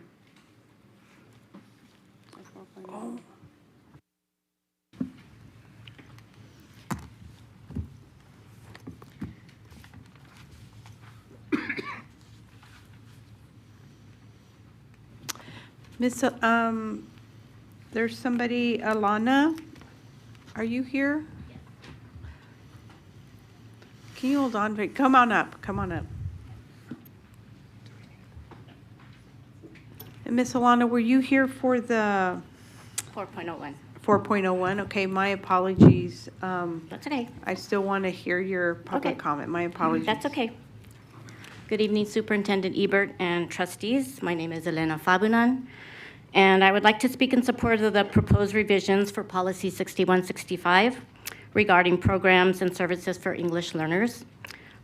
Oh. Miss, there's somebody, Alana, are you here? Can you hold on? Come on up, come on up. And Miss Alana, were you here for the 4.01. 4.01? Okay, my apologies. That's okay. I still want to hear your public comment. My apologies. That's okay. Good evening, Superintendent Ebert and trustees. My name is Elena Fabunan, and I would like to speak in support of the proposed revisions for Policy 6165 regarding programs and services for English learners.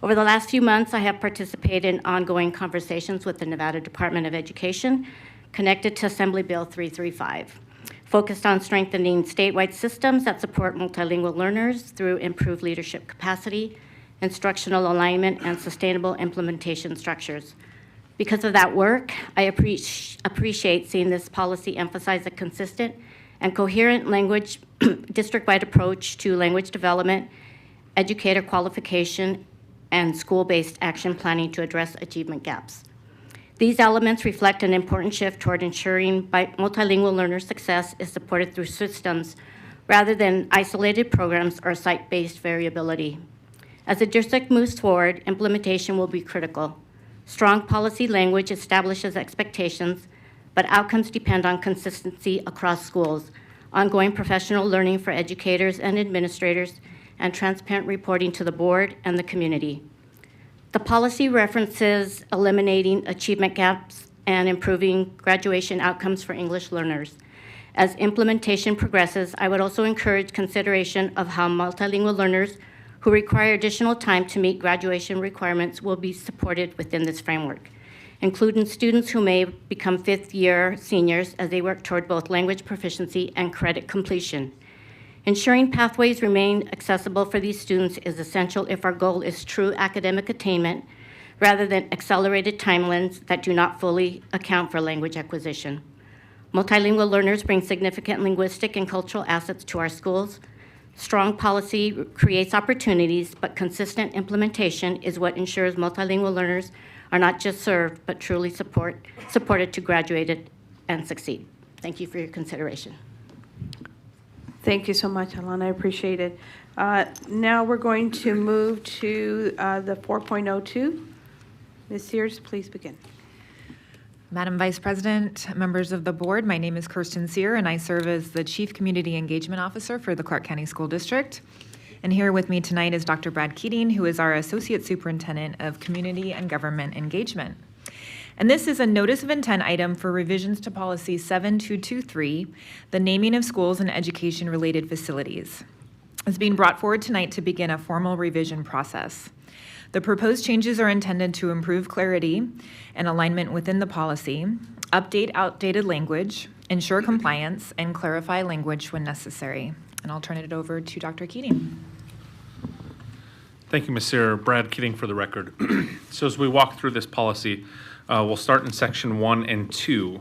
Over the last few months, I have participated in ongoing conversations with the Nevada Department of Education connected to Assembly Bill 335, focused on strengthening statewide systems that support multilingual learners through improved leadership capacity, instructional alignment, and sustainable implementation structures. Because of that work, I appreciate seeing this policy emphasize a consistent and coherent language district-wide approach to language development, educator qualification, and school-based action planning to address achievement gaps. These elements reflect an important shift toward ensuring multilingual learner success is supported through systems rather than isolated programs or site-based variability. As the district moves forward, implementation will be critical. Strong policy language establishes expectations, but outcomes depend on consistency across schools, ongoing professional learning for educators and administrators, and transparent reporting to the board and the community. The policy references eliminating achievement gaps and improving graduation outcomes for English learners. As implementation progresses, I would also encourage consideration of how multilingual learners who require additional time to meet graduation requirements will be supported within this framework, including students who may become fifth-year seniors as they work toward both language proficiency and credit completion. Ensuring pathways remain accessible for these students is essential if our goal is true academic attainment rather than accelerated timelines that do not fully account for language acquisition. Multilingual learners bring significant linguistic and cultural assets to our schools. Strong policy creates opportunities, but consistent implementation is what ensures multilingual learners are not just served, but truly supported to graduate and succeed. Thank you for your consideration. Thank you so much, Alana. I appreciate it. Now we're going to move to the 4.02. Ms. Sears, please begin. Madam Vice President, members of the board, my name is Kirsten Sear, and I serve as the Chief Community Engagement Officer for the Clark County School District. And here with me tonight is Dr. Brad Keating, who is our Associate Superintendent of Community and Government Engagement. And this is a notice of intent item for revisions to policy 7223, the naming of schools and education-related facilities. It's being brought forward tonight to begin a formal revision process. The proposed changes are intended to improve clarity and alignment within the policy, update outdated language, ensure compliance, and clarify language when necessary. And I'll turn it over to Dr. Keating. Thank you, Ms. Sear. Brad Keating for the record. So as we walk through this policy, we'll start in section 1 and 2.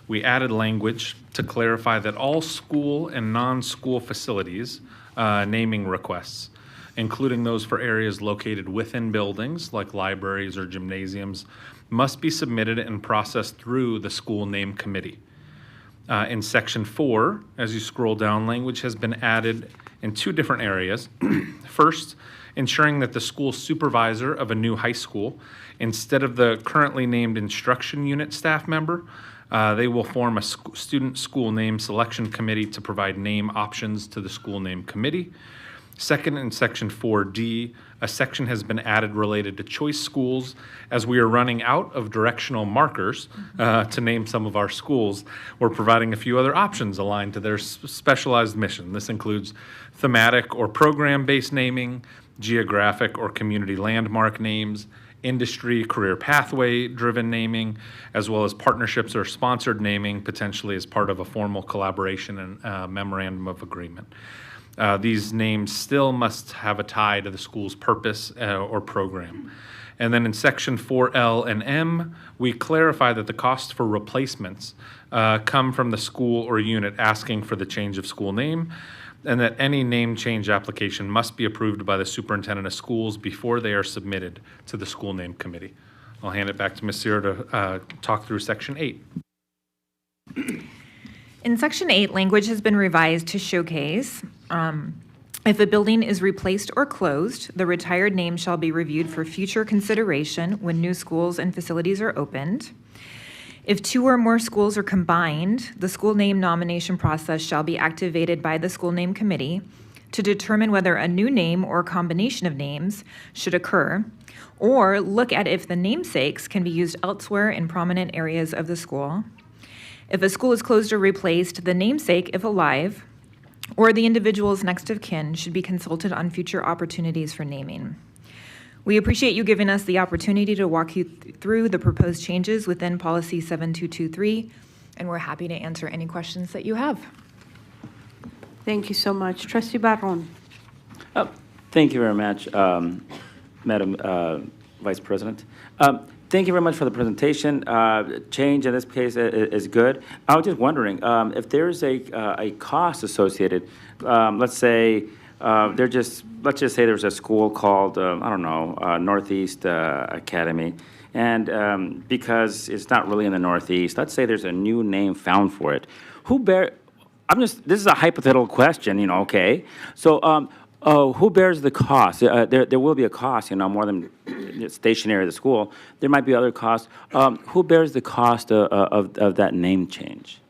We added language to clarify that all school and non-school facilities naming requests, including those for areas located within buildings like libraries or gymnasiums, must be submitted and processed through the school name committee. In section 4, as you scroll down, language has been added in 2 different areas. First, ensuring that the school supervisor of a new high school, instead of the currently named instruction unit staff member, they will form a student school name selection committee to provide name options to the school name committee. Second, in section 4D, a section has been added related to choice schools. As we are running out of directional markers to name some of our schools, we're providing a few other options aligned to their specialized mission. This includes thematic or program-based naming, geographic or community landmark names, industry, career pathway-driven naming, as well as partnerships or sponsored naming, potentially as part of a formal collaboration and memorandum of agreement. These names still must have a tie to the school's purpose or program. And then in section 4L and M, we clarify that the cost for replacements come from the school or unit asking for the change of school name, and that any name change application must be approved by the superintendent of schools before they are submitted to the school name committee. I'll hand it back to Ms. Sear to talk through section 8. In section 8, language has been revised to showcase if a building is replaced or closed, the retired name shall be reviewed for future consideration when new schools and facilities are opened. If 2 or more schools are combined, the school name nomination process shall be activated by the school name committee to determine whether a new name or combination of names should occur, or look at if the namesakes can be used elsewhere in prominent areas of the school. If a school is closed or replaced, the namesake, if alive, or the individual's next of kin should be consulted on future opportunities for naming. We appreciate you giving us the opportunity to walk you through the proposed changes within policy 7223, and we're happy to answer any questions that you have. Thank you so much. Trustee Barron. Thank you very much, Madam Vice President. Thank you very much for the presentation. Change in this case is good. I was just wondering if there's a cost associated. Let's say let's just say there's a school called I don't know, Northeast Academy, and because it's not really in the Northeast, let's say there's a new name found for it. This is a hypothetical question, okay? So who bears the cost? There will be a cost, more than stationary at the school. There might be other costs. Who bears the cost of that name change?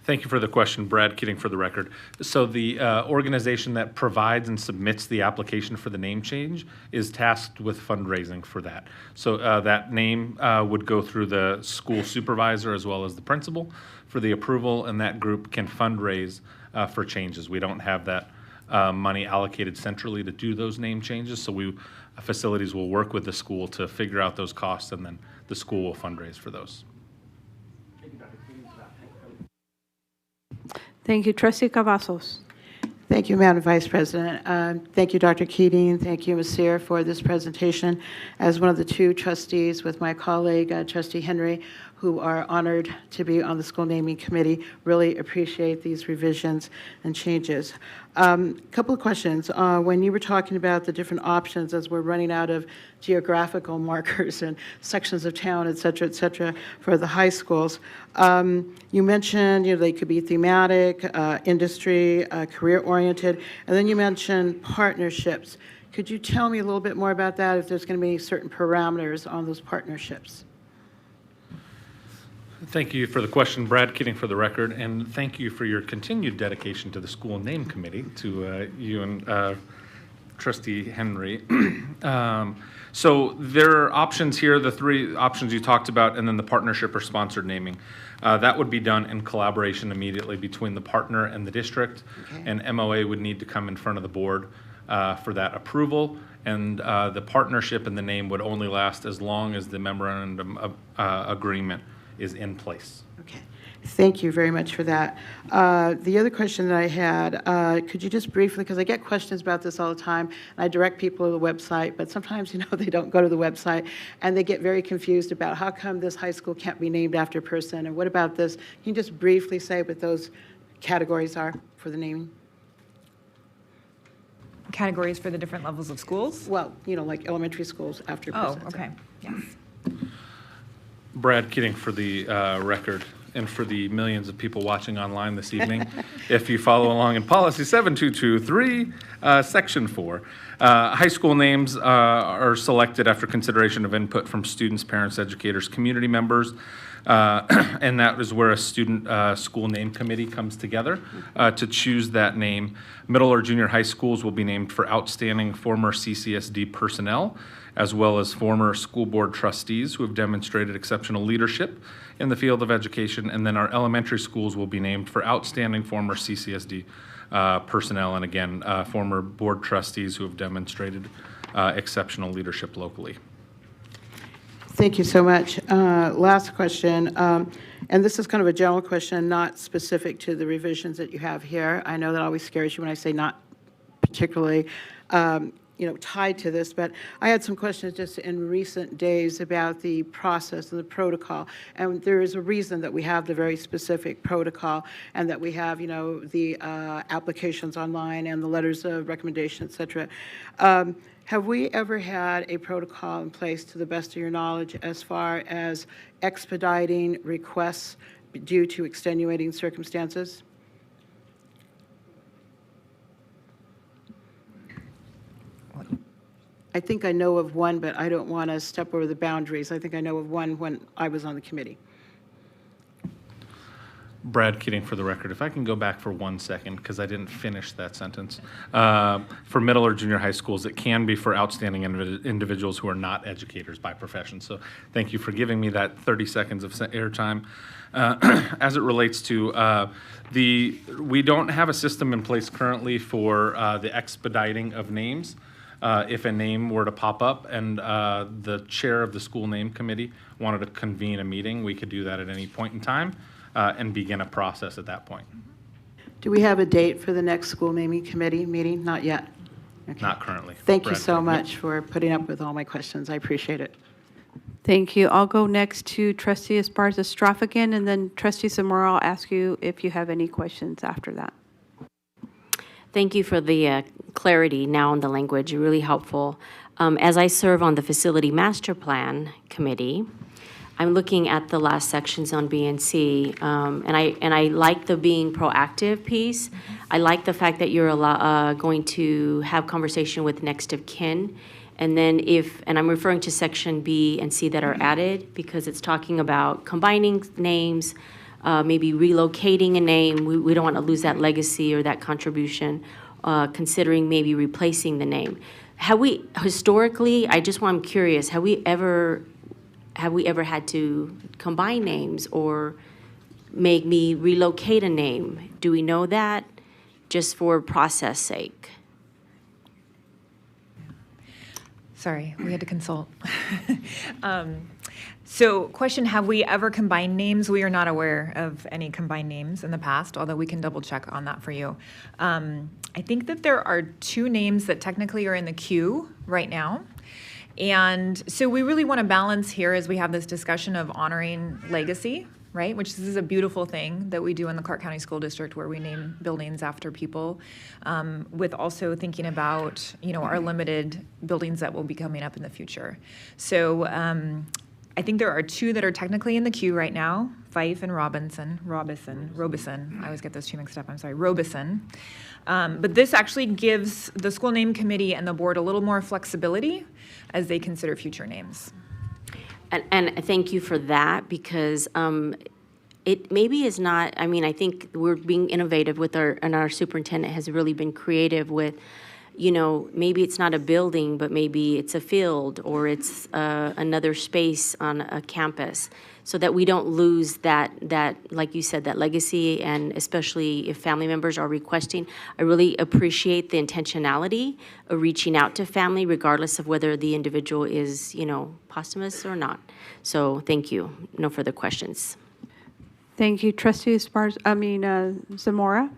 Thank you for the question, Brad Keating for the record. So the organization that provides and submits the application for the name change is tasked with fundraising for that. So that name would go through the school supervisor as well as the principal for the approval, and that group can fundraise for changes. We don't have that money allocated centrally to do those name changes, so facilities will work with the school to figure out those costs, and then the school will fundraise for those. Thank you. Trustee Cavazos. Thank you, Madam Vice President. Thank you, Dr. Keating. Thank you, Ms. Sear, for this presentation. As one of the 2 trustees with my colleague, Trustee Henry, who are honored to be on the school naming committee, really appreciate these revisions and changes. Couple of questions. When you were talking about the different options as we're running out of geographical markers and sections of town, et cetera, for the high schools, you mentioned they could be thematic, industry, career-oriented, and then you mentioned partnerships. Could you tell me a little bit more about that, if there's going to be certain parameters on those partnerships? Thank you for the question, Brad Kidding for the record, and thank you for your continued dedication to the school name committee, to you and Trustee Henry. So there are options here, the three options you talked about, and then the partnership or sponsored naming. That would be done in collaboration immediately between the partner and the district, and MOA would need to come in front of the board for that approval, and the partnership and the name would only last as long as the memorandum of agreement is in place. Okay. Thank you very much for that. The other question that I had, could you just briefly, because I get questions about this all the time, and I direct people to the website, but sometimes, they don't go to the website, and they get very confused about how come this high school can't be named after a person, and what about this? Can you just briefly say what those categories are for the naming? Categories for the different levels of schools? Well, like elementary schools after a person. Oh, okay, yes. Brad Kidding for the record, and for the millions of people watching online this evening. If you follow along in Policy 7223, Section 4, high school names are selected after consideration of input from students, parents, educators, community members, and that is where a student school name committee comes together to choose that name. Middle or junior high schools will be named for outstanding former CCSD personnel, as well as former school board trustees who have demonstrated exceptional leadership in the field of education. And then our elementary schools will be named for outstanding former CCSD personnel, and again, former board trustees who have demonstrated exceptional leadership locally. Thank you so much. Last question, and this is kind of a general question, not specific to the revisions that you have here. I know that always scares you when I say not particularly tied to this, but I had some questions just in recent days about the process and the protocol. And there is a reason that we have the very specific protocol, and that we have, the applications online and the letters of recommendation, et cetera. Have we ever had a protocol in place, to the best of your knowledge, as far as expediting requests due to extenuating circumstances? I think I know of one, but I don't want to step over the boundaries. I think I know of one when I was on the committee. Brad Kidding for the record. If I can go back for 1 second, because I didn't finish that sentence. For middle or junior high schools, it can be for outstanding individuals who are not educators by profession. So thank you for giving me that 30 seconds of airtime. As it relates to we don't have a system in place currently for the expediting of names. If a name were to pop up and the chair of the school name committee wanted to convene a meeting, we could do that at any point in time and begin a process at that point. Do we have a date for the next school naming committee meeting? Not yet. Okay. Not currently. Thank you Brad so Kidding. much for putting up with all my questions. I appreciate it. Thank you. I'll go next to Trustee Esparza-Straffigan, and then Trustee Zamora, I'll ask you if you have any questions after that. Thank you for the clarity now on the language, really helpful. As I serve on the Facility Master Plan Committee, I'm looking at the last sections on B and C, and I like the being proactive piece. I like the fact that you're going to have conversation with next of kin, and then and I'm referring to section B and C that are added, because it's talking about combining names, maybe relocating a name. We don't want to lose that legacy or that contribution, considering maybe replacing the name. Have we, historically, I'm curious, have we ever had to combine names or make me relocate a name? Do we know that, just for process sake? Sorry, we had to consult. So question, have we ever combined names? We are not aware of any combined names in the past, although we can double check on that for you. I think that there are 2 names that technically are in the queue right now. And so we really want to balance here as we have this discussion of honoring legacy, right? Which is a beautiful thing that we do in the Clark County School District, where we name buildings after people, with also thinking about, our limited buildings that will be coming up in the future. So I think there are two that are technically in the queue right now, Fife and Robinson. I always get those two mixed up, I'm sorry, Robeson. But this actually gives the school name committee and the board a little more flexibility as they consider future names. And thank you for that, because it maybe is not, I mean, I think we're being innovative with our superintendent has really been creative with, you know, maybe it's not a building, but maybe it's a field or it's another space on a campus, so that we don't lose that, like you said, that legacy, and especially if family members are requesting. I really appreciate the intentionality of reaching out to family, regardless of whether the individual is, you know, posthumous or not. So thank you. No further questions. Thank you, Trustee Zamora.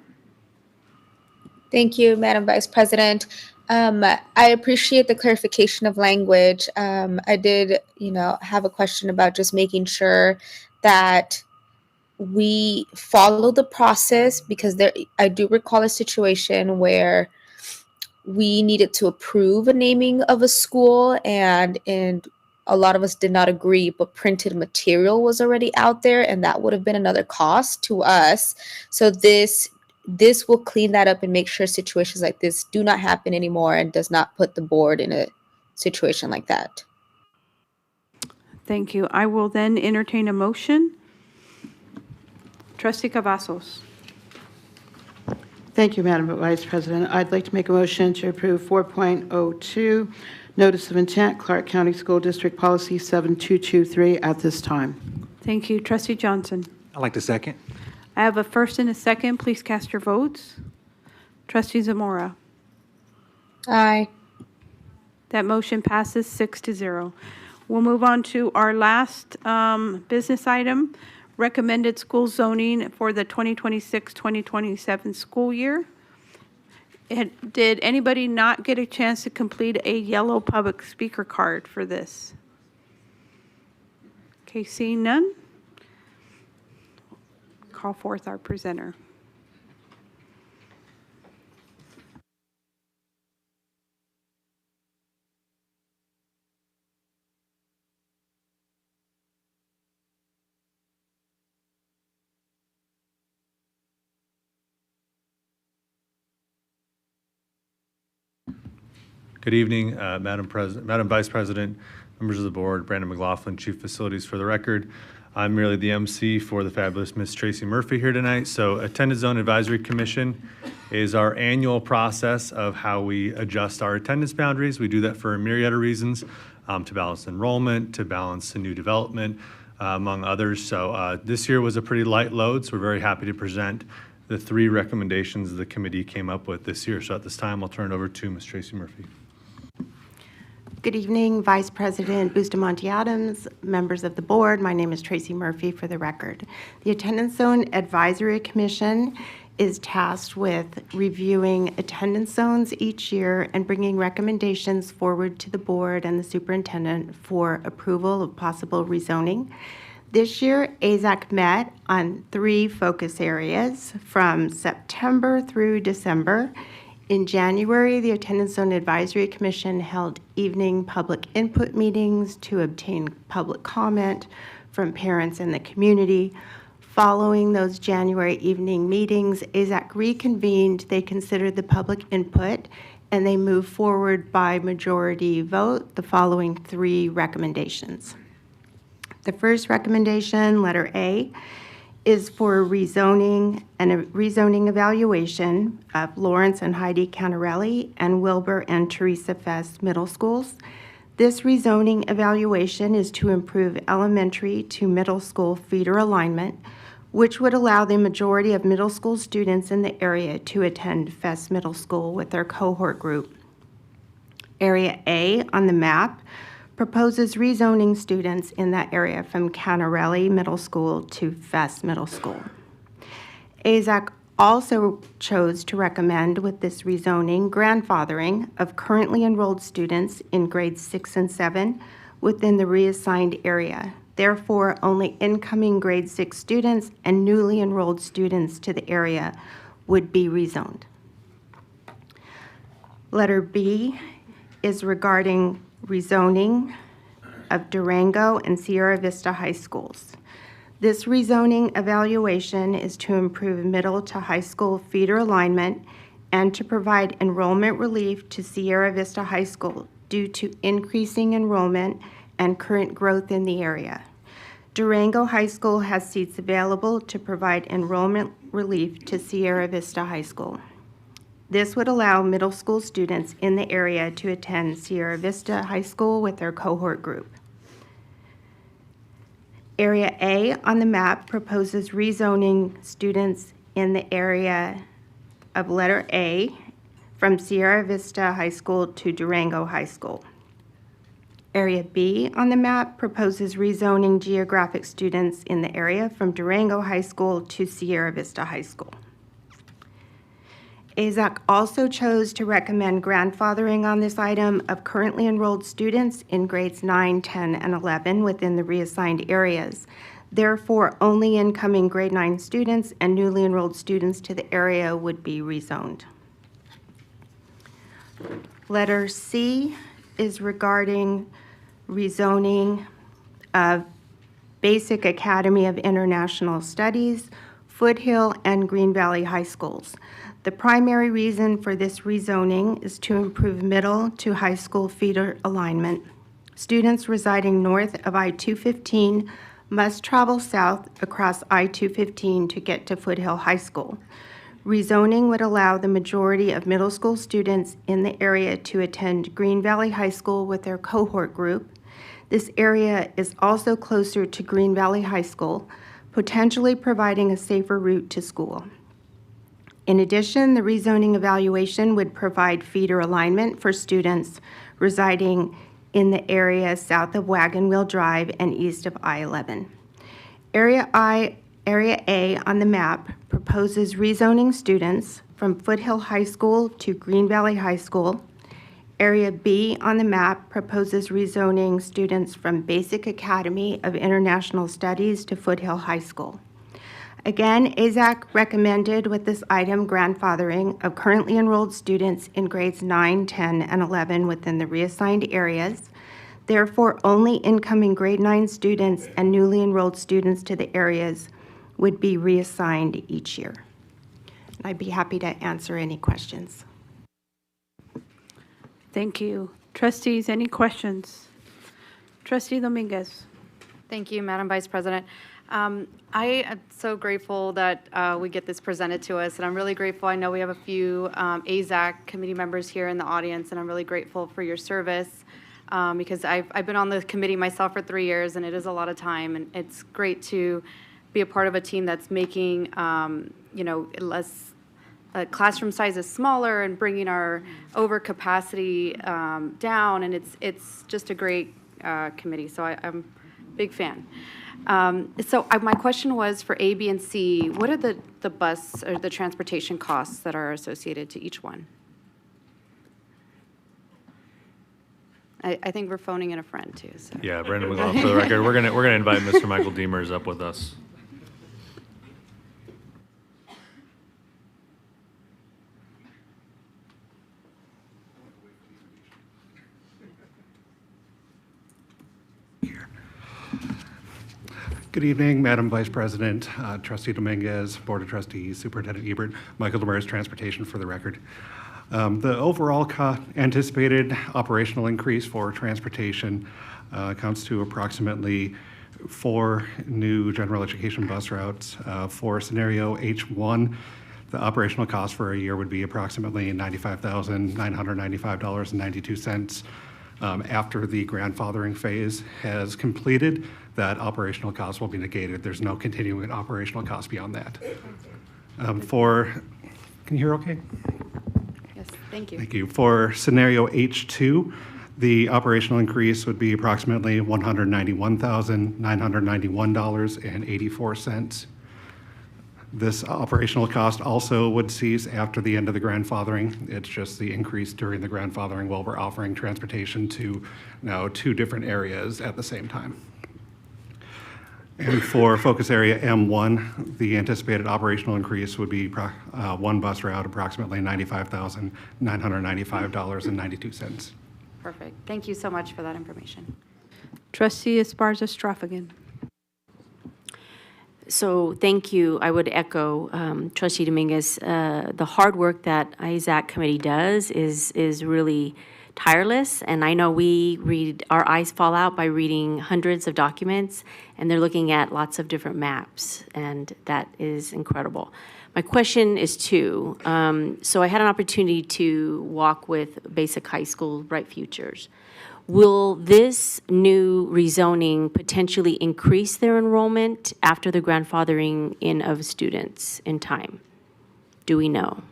Thank you, Madam Vice President. I appreciate the clarification of language. I did, have a question about just making sure that we follow the process, because I do recall a situation where we needed to approve a naming of a school, and a lot of us did not agree, but printed material was already out there, and that would have been another cost to us. So this will clean that up and make sure situations like this do not happen anymore, and does not put the board in a situation like that. Thank you. I will then entertain a motion. Trustee Cavazos. Thank you, Madam Vice President. I'd like to make a motion to approve 4.02, Notice of Intent, Clark County School District Policy 7223 at this time. Thank you. Trustee Johnson. I'd like to second. I have a first and a second. Please cast your votes. Trustee Zamora. Aye. That motion passes 6-0. We'll move on to our last business item, recommended school zoning for the 2026-2027 school year. Did anybody not get a chance to complete a yellow public speaker card for this? Okay, seeing none. Call forth our presenter. Good evening, Madam Vice President, members of the board, Brandon McLaughlin, Chief Facilities for the record. I'm merely the MC for the fabulous Miss Tracy Murphy here tonight. So Attendance Zone Advisory Commission is our annual process of how we adjust our attendance boundaries. We do that for a myriad of reasons, to balance enrollment, to balance the new development, among others. So this year was a pretty light load, so we're very happy to present the 3 recommendations the committee came up with this year. So at this time, I'll turn it over to Ms. Tracy Murphy. Good evening, Vice President Bustamante Adams, members of the board. My name is Tracy Murphy for the record. The Attendance Zone Advisory Commission is tasked with reviewing attendance zones each year and bringing recommendations forward to the board and the superintendent for approval of possible rezoning. This year, AZAC met on 3 focus areas from September through December. In January, the Attendance Zone Advisory Commission held evening public input meetings to obtain public comment from parents in the community. Following those January evening meetings, AZAC reconvened. They considered the public input, and they moved forward by majority vote the following 3 recommendations. The first recommendation, letter A, is for rezoning and a rezoning evaluation of Lawrence and Heidi Canarelli and Wilbur and Teresa Fest middle schools. This rezoning evaluation is to improve elementary to middle school feeder alignment, which would allow the majority of middle school students in the area to attend Fest Middle School with their cohort group. Area A on the map proposes rezoning students in that area from Canarelli Middle School to Fest Middle School. AZAC also chose to recommend with this rezoning grandfathering of currently enrolled students in grades 6 and 7 within the reassigned area. Therefore, only incoming grade 6 students and newly enrolled students to the area would be rezoned. Letter B is regarding rezoning of Durango and Sierra Vista high schools. This rezoning evaluation is to improve middle to high school feeder alignment and to provide enrollment relief to Sierra Vista High School due to increasing enrollment and current growth in the area. Durango High School has seats available to provide enrollment relief to Sierra Vista High School. This would allow middle school students in the area to attend Sierra Vista High School with their cohort group. Area A on the map proposes rezoning students in the area of letter A from Sierra Vista High School to Durango High School. Area B on the map proposes rezoning geographic students in the area from Durango High School to Sierra Vista High School. AZAC also chose to recommend grandfathering on this item of currently enrolled students in grades 9, 10, and 11 within the reassigned areas. Therefore, only incoming grade 9 students and newly enrolled students to the area would be rezoned. Letter C is regarding rezoning of Basic Academy of International Studies, Foothill, and Green Valley High Schools. The primary reason for this rezoning is to improve middle to high school feeder alignment. Students residing north of I-215 must travel south across I-215 to get to Foothill High School. Rezoning would allow the majority of middle school students in the area to attend Green Valley High School with their cohort group. This area is also closer to Green Valley High School, potentially providing a safer route to school. In addition, the rezoning evaluation would provide feeder alignment for students residing in the area south of Wagon Wheel Drive and east of I-11. Area A on the map proposes rezoning students from Foothill High School to Green Valley High School. Area B on the map proposes rezoning students from Basic Academy of International Studies to Foothill High School. Again, AZAC recommended with this item grandfathering of currently enrolled students in grades 9, 10, and 11 within the reassigned areas. Therefore, only incoming grade 9 students and newly enrolled students to the areas would be reassigned each year. And I'd be happy to answer any questions. Thank you. Trustees, any questions? Trustee Dominguez. Thank you, Madam Vice President. I am so grateful that we get this presented to us, and I'm really grateful. I know we have a few AZAC committee members here in the audience, and I'm really grateful for your service because I've been on the committee myself for 3 years, and it is a lot of time, and it's great to be a part of a team that's making, less classroom sizes smaller and bringing our overcapacity down, and it's just a great committee. So I'm a big fan. My question was for A, B, and C, what are the bus or the transportation costs that are associated to each one? I think we're phoning in a friend too. So. Yeah, Brandon McLaughlin, for the record, we're gonna invite Mr. Michael Deemers up with us. Good evening, Madam Vice President, Trustee Dominguez, Board of Trustees, Superintendent Ebert, Michael Demers, Transportation for the record. The overall anticipated operational increase for transportation comes to approximately 4 new general education bus routes. For scenario H1, the operational cost for a year would be approximately $95,995.92. After the grandfathering phase has completed, that operational cost will be negated. There's no continuing operational cost beyond that. Can you hear okay? Yes, thank you. Thank you. For scenario H2, the operational increase would be approximately $191,991.84. This operational cost also would cease after the end of the grandfathering. It's just the increase during the grandfathering while we're offering transportation to now 2 different areas at the same time. And for focus area M1, the anticipated operational increase would be 1 bus route, approximately $95,995.92. Perfect. Thank you so much for that information. Trustee Esparza-Straffigan. So thank you. I would echo Trustee Dominguez. The hard work that ISAC committee does is really tireless, and I know our eyes fall out by reading hundreds of documents, and they're looking at lots of different maps, and that is incredible. My question is two. So I had an opportunity to walk with Basic High School Bright Futures. Will this new rezoning potentially increase their enrollment after the grandfathering in of students in time? Do we know?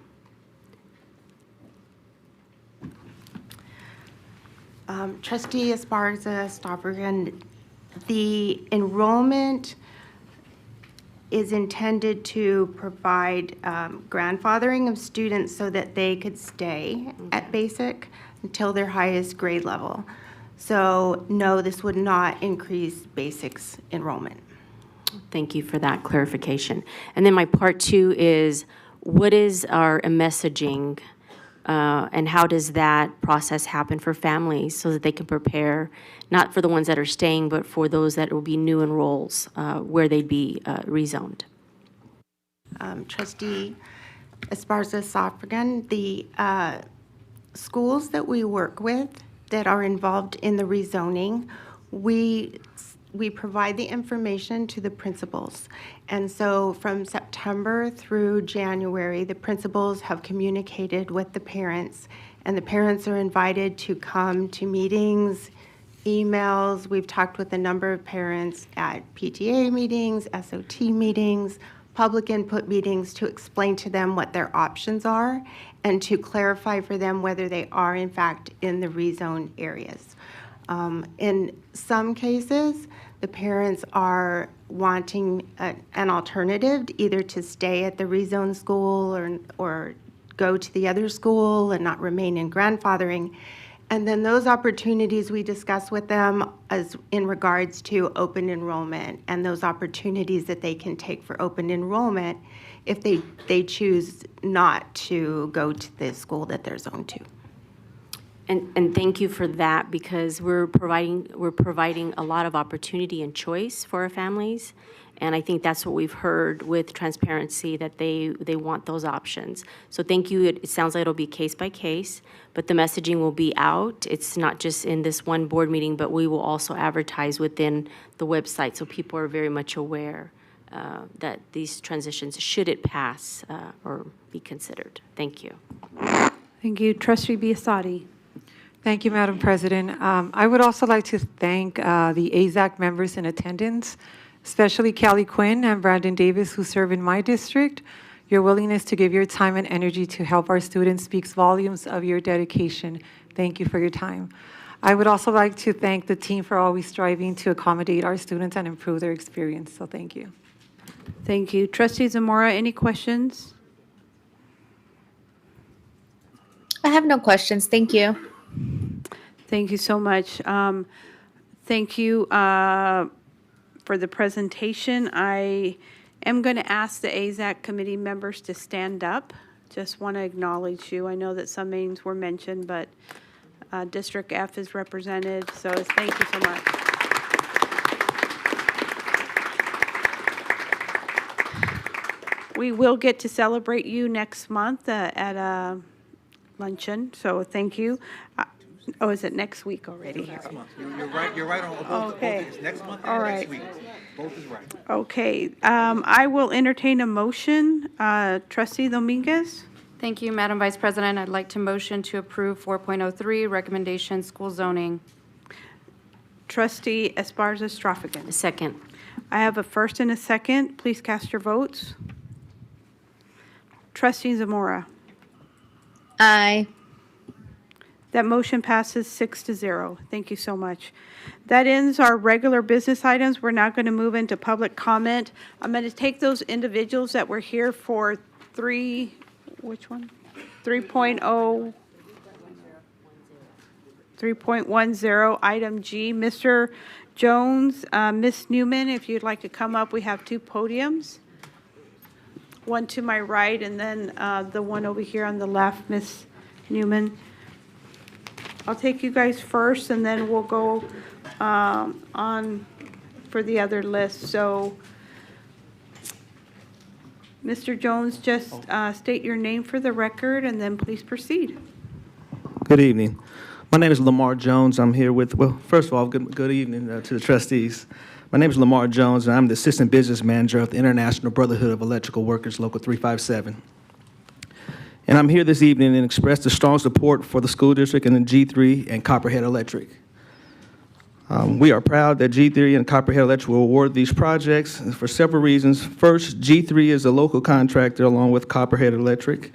Trustee Esparza-Straffigan, the enrollment is intended to provide grandfathering of students so that they could stay at basic until their highest grade level. So no, this would not increase basics enrollment. Thank you for that clarification. And then my part two is, what is our messaging and how does that process happen for families so that they can prepare, not for the ones that are staying, but for those that will be new enrolls where they'd be rezoned? Trustee Esparza-Straffigan, the schools that we work with that are involved in the rezoning, we provide the information to the principals. And so from September through January, the principals have communicated with the parents, and the parents are invited to come to meetings, emails. We've talked with a number of parents at PTA meetings, SOT meetings, public input meetings to explain to them what their options are and to clarify for them whether they are in fact in the rezone areas. In some cases, the parents are wanting an alternative, either to stay at the rezone school or go to the other school and not remain in grandfathering. And then those opportunities we discuss with them as in regards to open enrollment and those opportunities that they can take for open enrollment if they choose not to go to the school that they're zoned to. And thank you for that, because we're providing a lot of opportunity and choice for our families. And I think that's what we've heard with transparency, that they want those options. So thank you. It sounds like it'll be case by case, but the messaging will be out. It's not just in this one board meeting, but we will also advertise within the website so people are very much aware that these transitions, should it pass or be considered. Thank you. Thank you. Trustee Biasotti. Thank you, Madam President. I would also like to thank the AZAC members in attendance, especially Callie Quinn and Brandon Davis, who serve in my district. Your willingness to give your time and energy to help our students speaks volumes of your dedication. Thank you for your time. I would also like to thank the team for always striving to accommodate our students and improve their experience. So thank you. Thank you. Trustee Zamora, any questions? I have no questions. Thank you. Thank you so much. Thank you for the presentation. I am going to ask the AZAC committee members to stand up. Just want to acknowledge you. I know that some names were mentioned, but District F is represented, so thank you so much. We will get to celebrate you next month at a luncheon, so thank you. Oh, is it next week already? Next month. You're right on both. Okay. Both next month All and right. next week. Both is right. Okay, I will entertain a motion. Trustee Dominguez? Thank you, Madam Vice President. I'd like to motion to approve 4.03, recommendation school zoning. Trustee Esparza-Straffigan. Second. I have a first and a second. Please cast your votes. Trustee Zamora. Aye. That motion passes 6-0. Thank you so much. That ends our regular business items. We're now going to move into public comment. I'm going to take those individuals that were here for 3.10, 3.10, item G. Mr. Jones, Ms. Newman, if you'd like to come up, we have two podiums. One to my right and then the one over here on the left, Ms. Newman. I'll take you guys first, and then we'll go for the other list. So, Mr. Jones, just state your name for the record and then please proceed. Good evening. My name is Lamar Jones. I'm here with, well, first of all, good evening to the trustees. My name is Lamar Jones, and I'm the Assistant Business Manager of the International Brotherhood of Electrical Workers, Local 357. And I'm here this evening and express the strong support for the school district and the G3 and Copperhead Electric. We are proud that G3 and Copperhead Electric will award these projects for several reasons. First, G3 is a local contractor along with Copperhead Electric.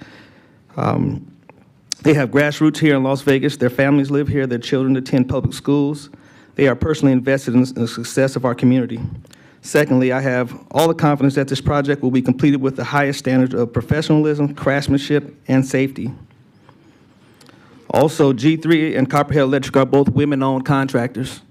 They have grassroots here in Las Vegas. Their families live here. Their children attend public schools. They are personally invested in the success of our community. Secondly, I have all the confidence that this project will be completed with the highest standards of professionalism, craftsmanship, and safety. Also, G3 and Copperhead Electric are both women-owned contractors,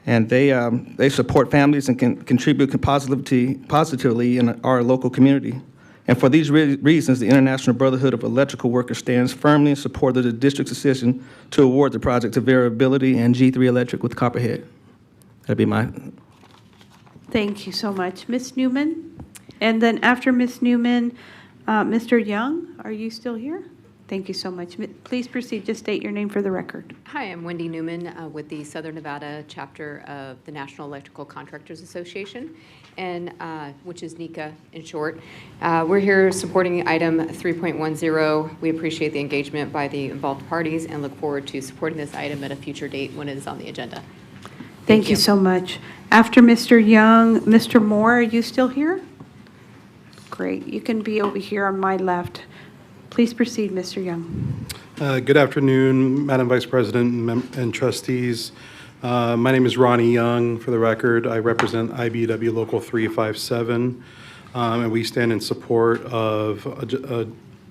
and they support families and can contribute positively in our local community. And for these reasons, the International Brotherhood of Electrical Workers stands firmly in support of the district's decision to award the project to Variability and G3 Electric with Copperhead. That'd be my... Thank you so much. Ms. Newman? And then after Ms. Newman, Mr. Young, are you still here? Thank you so much. Please proceed. Just state your name for the record. Hi, I'm Wendy Newman with the Southern Nevada chapter of the National Electrical Contractors Association, and which is NECA in short. We're here supporting item 3.10. We appreciate the engagement by the involved parties and look forward to supporting this item at a future date when it is on the agenda. Thank you so much. After Mr. Young, Mr. Moore, are you still here? Great. You can be over here on my left. Please proceed, Mr. Young. Good afternoon, Madam Vice President and trustees. My name is Ronnie Young, for the record. I represent IBW Local 357, and we stand in support of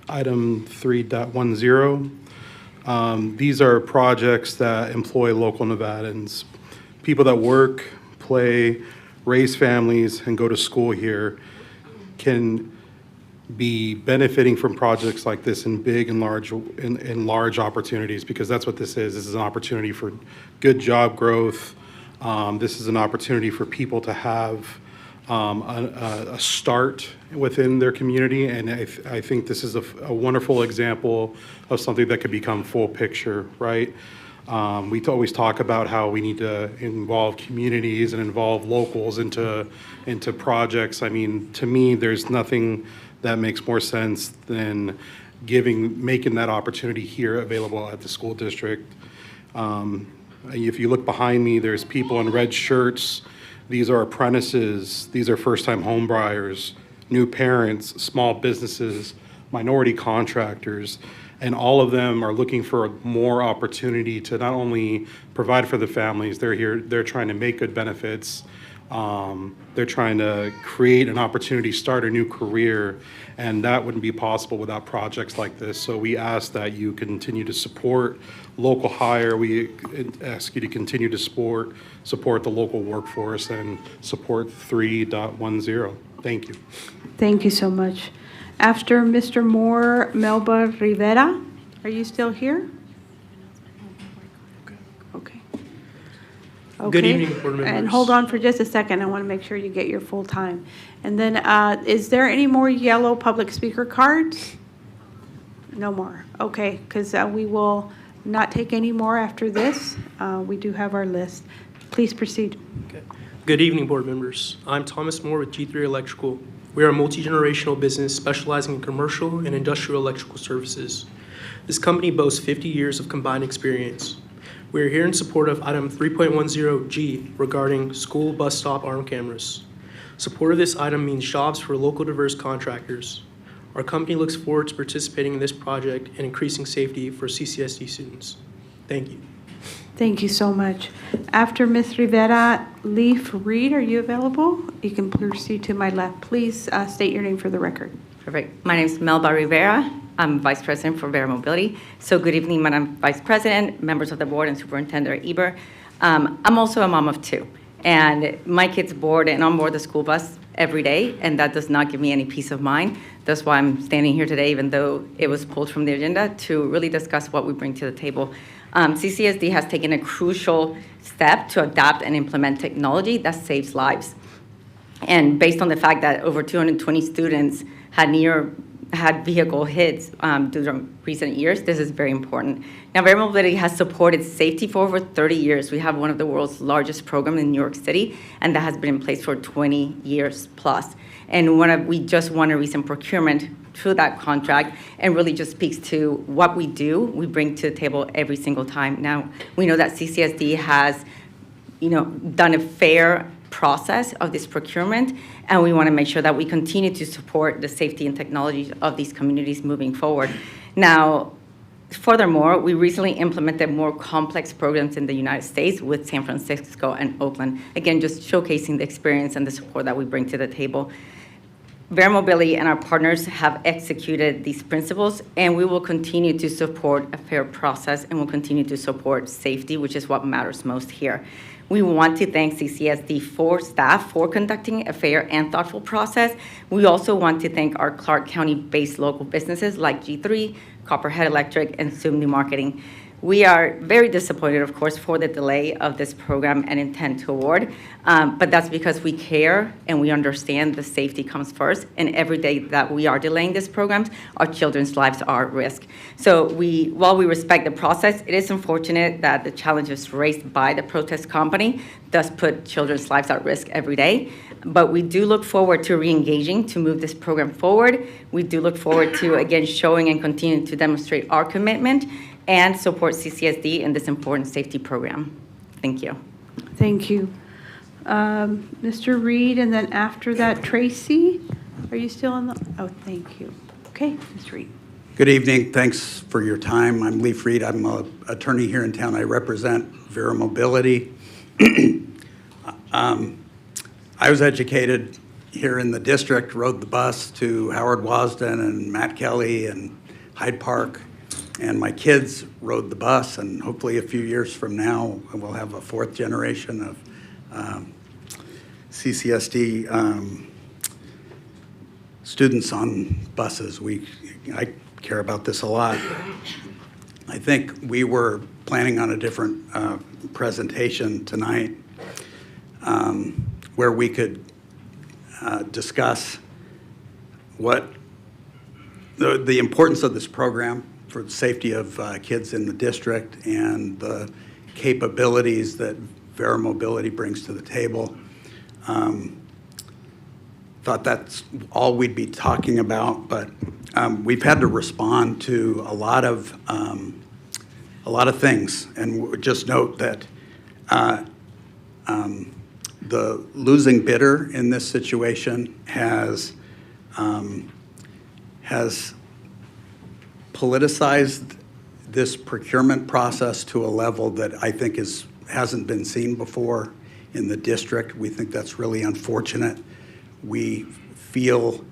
item 3.10. These are projects that employ local Nevadans, people that work, play, raise families, and go to school here can be benefiting from projects like this in big and large opportunities, because that's what this is. This is an opportunity for good job growth. This is an opportunity for people to have a start within their community, and I think this is a wonderful example of something that could become full picture, right? We always talk about how we need to involve communities and involve locals into projects. I mean, to me, there's nothing that makes more sense than making that opportunity here available at the school district. If you look behind me, there's people in red shirts. These are apprentices. These are first-time home buyers, new parents, small businesses, minority contractors, and all of them are looking for more opportunity to not only provide for the families, they're trying to make good benefits. They're trying to create an opportunity, start a new career, and that wouldn't be possible without projects like this. So we ask that you continue to support local hire. We ask you to continue to support the local workforce and support 3.10. Thank you. Thank you so much. After Mr. Moore, Melba Rivera, are you still here? Okay. Good evening, board members. And hold on for just a second. I want to make sure you get your full time. And then, is there any more yellow public speaker cards? No more. Okay, because we will not take any more after this. We do have our list. Please proceed. Okay. Good evening, board members. I'm Thomas Moore with G3 Electrical. We are a multi-generational business specializing in commercial and industrial electrical services. This company boasts 50 years of combined experience. We are here in support of item 3.10G regarding school bus stop arm cameras. Support of this item means jobs for local diverse contractors. Our company looks forward to participating in this project and increasing safety for CCSD students. Thank you. Thank you so much. After Ms. Rivera, Leaf Reed, are you available? You can proceed to my left. Please state your name for the record. Perfect. My name is Melba Rivera. I'm Vice President for Vera Mobility. So good evening, Madam Vice President, members of the board, and Superintendent Eber. I'm also a mom of two, and my kids board and on board the school bus every day, and that does not give me any peace of mind. That's why I'm standing here today, even though it was pulled from the agenda, to really discuss what we bring to the table. CCSD has taken a crucial step to adapt and implement technology that saves lives. And based on the fact that over 220 students had vehicle hits during recent years, this is very important. Now, Vera Mobility has supported safety for over 30 years. We have one of the world's largest programs in New York City, and that has been in place for 20 years plus. And we just won a recent procurement through that contract, and really just speaks to what we do, we bring to the table every single time. Now, we know that CCSD has, done a fair process of this procurement, and we want to make sure that we continue to support the safety and technology of these communities moving forward. Now, furthermore, we recently implemented more complex programs in the United States with San Francisco and Oakland, again, just showcasing the experience and the support that we bring to the table. Vera Mobility and our partners have executed these principles, and we will continue to support a fair process, and we'll continue to support safety, which is what matters most here. We want to thank CCSD staff for conducting a fair and thoughtful process. We also want to thank our Clark County-based local businesses like G3, Copperhead Electric, and Zoom New Marketing. We are very disappointed, of course, for the delay of this program and intent to award, but that's because we care and we understand the safety comes first, and every day that we are delaying this program, our children's lives are at risk. So while we respect the process, it is unfortunate that the challenges raised by the protest company does put children's lives at risk every day. But we do look forward to re-engaging to move this program forward. We do look forward to, again, showing and continuing to demonstrate our commitment and support CCSD in this important safety program. Thank you. Thank you. Mr. Reed, and then after that, Tracy, are you still on the, oh, thank you. Okay, Mr. Reed. Good evening. Thanks for your time. I'm Leif Reed. I'm an attorney here in town. I represent Vera Mobility. I was educated here in the district, rode the bus to Howard Wasden and Matt Kelly and Hyde Park. And my kids rode the bus, and hopefully a few years from now, we'll have a fourth generation of CCSD students on buses. I care about this a lot. I think we were planning on a different presentation tonight where we could discuss what the importance of this program for the safety of kids in the district and the capabilities that Vera Mobility brings to the table. Thought that's all we'd be talking about, but we've had to respond to a lot of things, and just note that the losing bidder in this situation has politicized this procurement process to a level that I think hasn't been seen before in the district. We think that's really unfortunate. We feel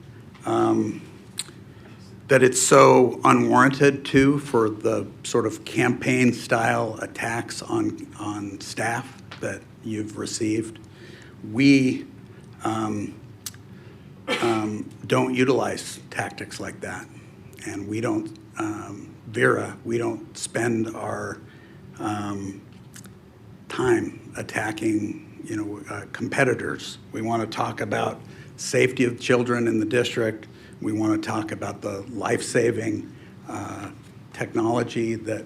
that it's so unwarranted, too, for the sort of campaign-style attacks on staff that you've received. We don't utilize tactics like that, and we don't, Vera, we don't spend our time attacking, competitors. We want to talk about safety of children in the district. We want to talk about the life-saving technology that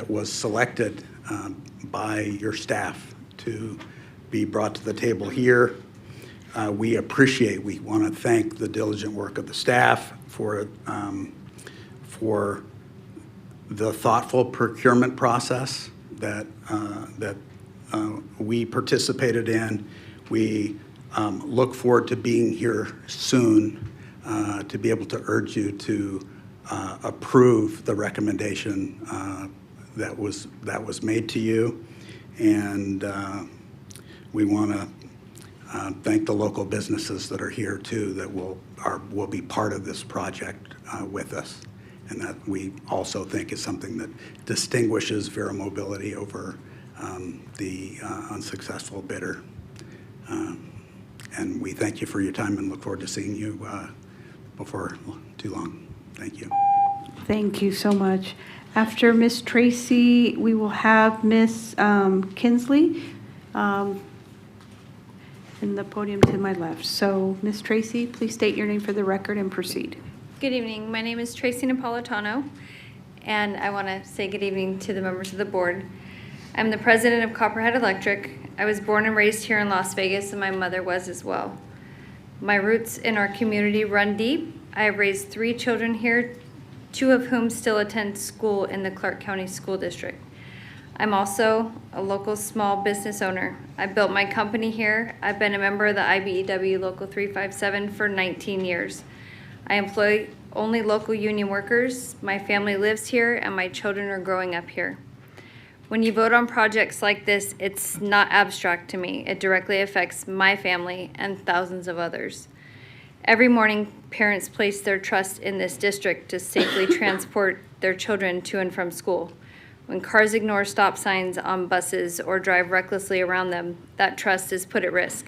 was selected by your staff to be brought to the table here. We want to thank the diligent work of the staff for the thoughtful procurement process that we participated in. We look forward to being here soon to be able to urge you to approve the recommendation that was made to you, and we want to thank the local businesses that are here too that will be part of this project with us, and that we also think is something that distinguishes Vera Mobility over the unsuccessful bidder. And we thank you for your time and look forward to seeing you before too long. Thank you. Thank you so much. After Ms. Tracy, we will have Ms. Kinsley in the podium to my left. So, Ms. Tracy, please state your name for the record and proceed. Good evening. My name is Tracy Napolitano, and I want to say good evening to the members of the board. I'm the president of Copperhead Electric. I was born and raised here in Las Vegas, and my mother was as well. My roots in our community run deep. I have raised 3 children here, 2 of whom still attend school in the Clark County School District. I'm also a local small business owner. I built my company here. I've been a member of the IBEW Local 357 for 19 years. I employ only local union workers. My family lives here, and my children are growing up here. When you vote on projects like this, it's not abstract to me. It directly affects my family and thousands of others. Every morning, parents place their trust in this district to safely transport their children to and from school. When cars ignore stop signs on buses or drive recklessly around them, that trust is put at risk.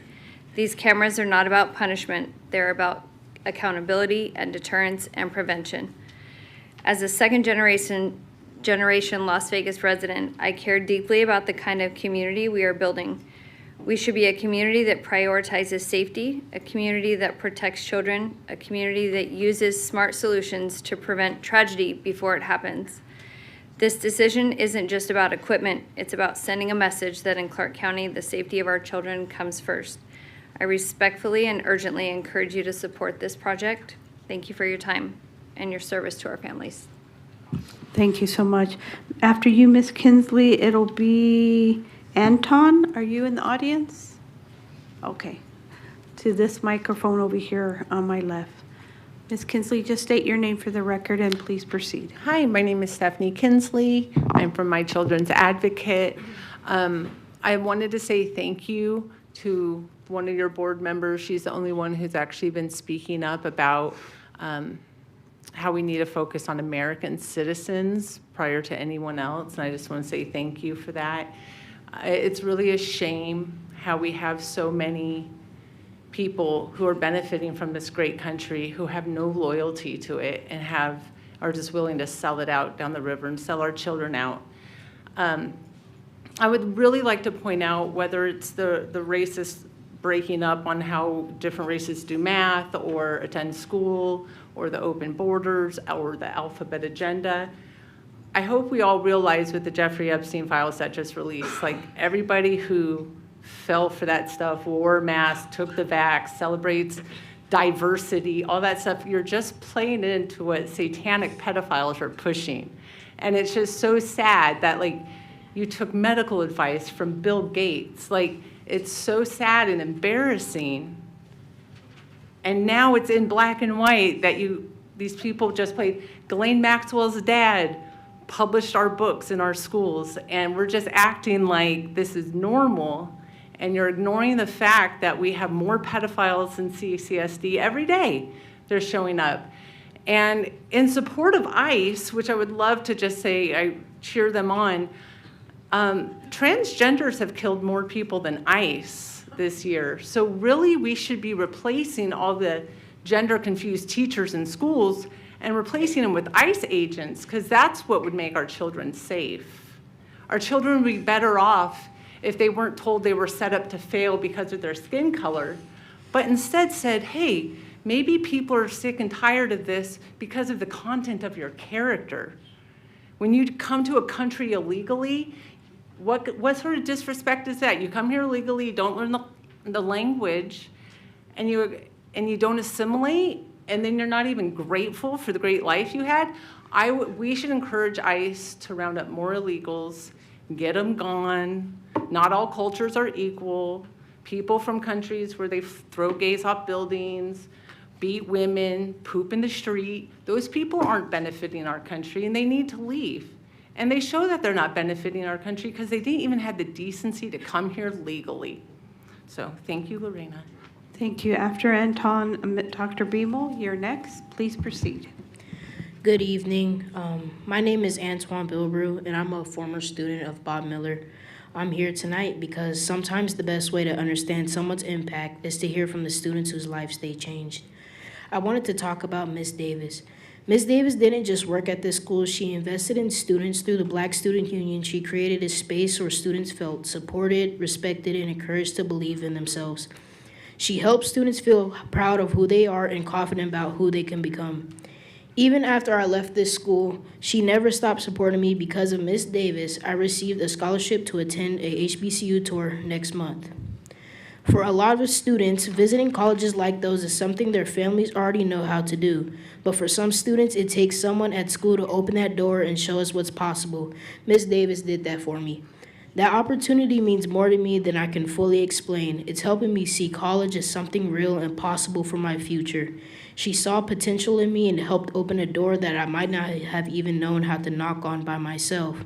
These cameras are not about punishment. They're about accountability and deterrence and prevention. As a second generation Las Vegas resident, I care deeply about the kind of community we are building. We should be a community that prioritizes safety, a community that protects children, a community that uses smart solutions to prevent tragedy before it happens. This decision isn't just about equipment, it's about sending a message that in Clark County, the safety of our children comes first. I respectfully and urgently encourage you to support this project. Thank you for your time and your service to our families. Thank you so much. After you, Ms. Kinsley, it'll be Anton. Are you in the audience? Okay. To this microphone over here on my left. Ms. Kinsley, just state your name for the record and please proceed. Hi, my name is Stephanie Kinsley. I'm from My Children's Advocate. I wanted to say thank you to one of your board members. She's the only one who's actually been speaking up about how we need to focus on American citizens prior to anyone else. And I just want to say thank you for that. It's really a shame how we have so many people who are benefiting from this great country who have no loyalty to it and are just willing to sell it out down the river and sell our children out. I would really like to point out whether it's the racist breaking up on how different races do math or attend school or the open borders or the alphabet agenda. I hope we all realize with the Jeffrey Epstein files that just released, like everybody who fell for that stuff, wore masks, took the vax, celebrates diversity, all that stuff, you're just playing into what satanic pedophiles are pushing. And it's just so sad that like you took medical advice from Bill Gates. Like it's so sad and embarrassing. And now it's in black and white that these people just played. Ghislaine Maxwell's dad published our books in our schools, and we're just acting like this is normal. And you're ignoring the fact that we have more pedophiles in CCSD every day. They're showing up. And in support of ICE, which I would love to just say, I cheer them on, transgenders have killed more people than ICE this year. So really, we should be replacing all the gender-confused teachers in schools and replacing them with ICE agents, because that's what would make our children safe. Our children would be better off if they weren't told they were set up to fail because of their skin color, but instead said, hey, maybe people are sick and tired of this because of the content of your character. When you come to a country illegally, what sort of disrespect is that? You come here illegally, you don't learn the language, and you don't assimilate, and then you're not even grateful for the great life you had? We should encourage ICE to round up more illegals, get them gone. Not all cultures are equal. People from countries where they throw gays off buildings, beat women, poop in the street, those people aren't benefiting our country, and they need to leave. And they show that they're not benefiting our country because they didn't even have the decency to come here legally. So thank you, Lorena. Thank you. After Anton, Dr. Beamel, you're next. Please proceed. Good evening. My name is Antoine Bilbrew, and I'm a former student of Bob Miller. I'm here tonight because sometimes the best way to understand someone's impact is to hear from the students whose lives they changed. I wanted to talk about Miss Davis. Ms. Davis didn't just work at this school, she invested in students through the Black Student Union. She created a space where students felt supported, respected, and encouraged to believe in themselves. She helped students feel proud of who they are and confident about who they can become. Even after I left this school, she never stopped supporting me. Because of Ms. Davis, I received a scholarship to attend a HBCU tour next month. For a lot of students, visiting colleges like those is something their families already know how to do. But for some students, it takes someone at school to open that door and show us what's possible. Ms. Davis did that for me. That opportunity means more to me than I can fully explain. It's helping me see college as something real and possible for my future. She saw potential in me and helped open a door that I might not have even known how to knock on by myself.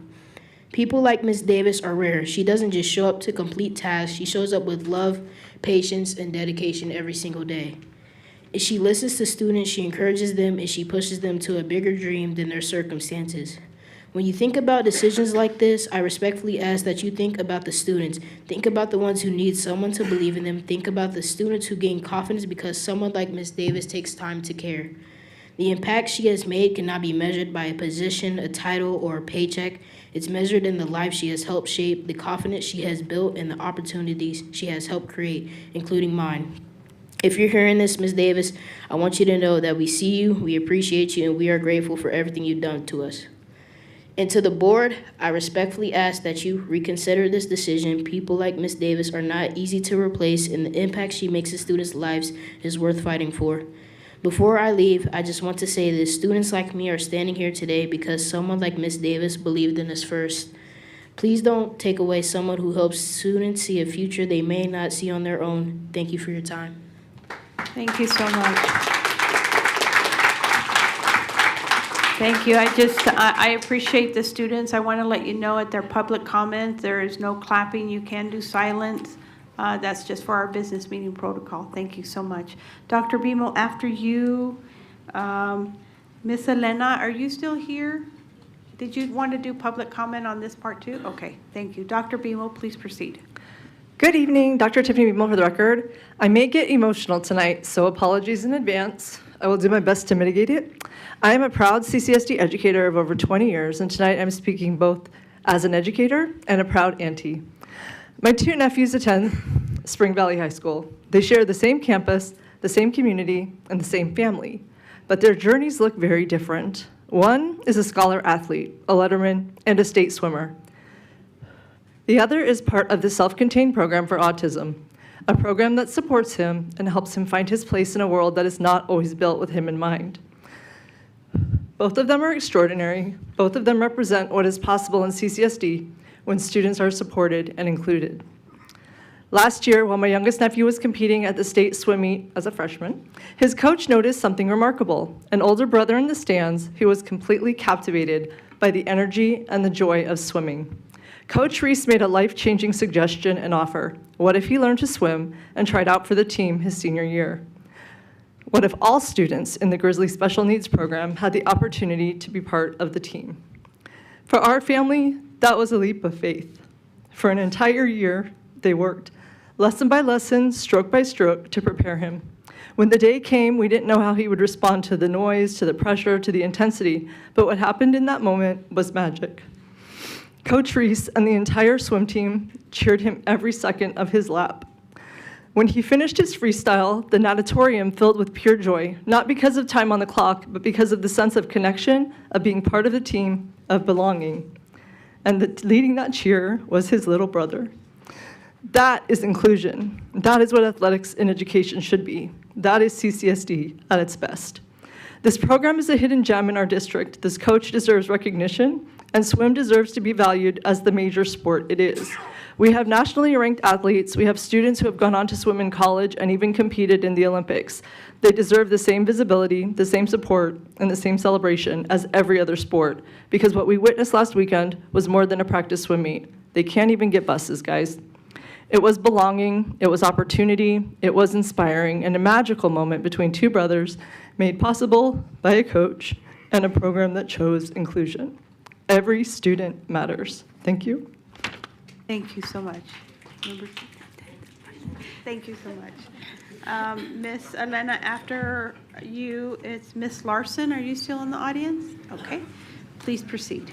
People like Ms. Davis are rare. She doesn't just show up to complete tasks. She shows up with love, patience, and dedication every single day. She listens to students, she encourages them, and she pushes them to a bigger dream than their circumstances. When you think about decisions like this, I respectfully ask that you think about the students. Think about the ones who need someone to believe in them. Think about the students who gain confidence because someone like Ms. Davis takes time to care. The impact she has made cannot be measured by a position, a title, or a paycheck. It's measured in the life she has helped shape, the confidence she has built, and the opportunities she has helped create, including mine. If you're hearing this, Ms. Davis, I want you to know that we see you, we appreciate you, and we are grateful for everything you've done to us. And to the board, I respectfully ask that you reconsider this decision. People like Ms. Davis are not easy to replace, and the impact she makes in students' lives is worth fighting for. Before I leave, I just want to say this. Students like me are standing here today because someone like Ms. Davis believed in us first. Please don't take away someone who helps students see a future they may not see on their own. Thank you for your time. Thank you so much. Thank you. I appreciate the students. I want to let you know at their public comment, there is no clapping. You can do silence. That's just for our business meeting protocol. Thank you so much. Dr. Bimo, after you, Miss Elena, are you still here? Did you want to do public comment on this part too? Okay, thank you. Dr. Bimo, please proceed. Good evening, Dr. Tiffany Bimo for the record. I may get emotional tonight, so apologies in advance. I will do my best to mitigate it. I am a proud CCSD educator of over 20 years, and tonight I'm speaking both as an educator and a proud auntie. My two nephews attend Spring Valley High School. They share the same campus, the same community, and the same family, but their journeys look very different. One is a scholar athlete, a letterman, and a state swimmer. The other is part of the self-contained program for autism, a program that supports him and helps him find his place in a world that is not always built with him in mind. Both of them are extraordinary. Both of them represent what is possible in CCSD when students are supported and included. Last year, while my youngest nephew was competing at the state swim meet as a freshman, his coach noticed something remarkable. An older brother in the stands who was completely captivated by the energy and the joy of swimming. Coach Reese made a life-changing suggestion and offer. What if he learned to swim and tried out for the team his senior year? What if all students in the Grizzly Special Needs Program had the opportunity to be part of the team? For our family, that was a leap of faith. For an entire year, they worked, lesson by lesson, stroke by stroke, to prepare him. When the day came, we didn't know how he would respond to the noise, to the pressure, to the intensity, but what happened in that moment was magic. Coach Reese and the entire swim team cheered him every second of his lap. When he finished his freestyle, the natatorium filled with pure joy, not because of time on the clock, but because of the sense of connection, of being part of the team, of belonging. And leading that cheer was his little brother. That is inclusion. That is what athletics in education should be. That is CCSD at its best. This program is a hidden gem in our district. This coach deserves recognition, and swim deserves to be valued as the major sport it is. We have nationally ranked athletes. We have students who have gone on to swim in college and even competed in the Olympics. They deserve the same visibility, the same support, and the same celebration as every other sport, because what we witnessed last weekend was more than a practice swim meet. They can't even get buses, guys. It was belonging, it was opportunity, it was inspiring, and a magical moment between two brothers made possible by a coach and a program that chose inclusion. Every student matters. Thank you. Thank you so much. Thank you so much. Miss Elena, after you, it's Miss Larson. Are you still in the audience? Okay, please proceed.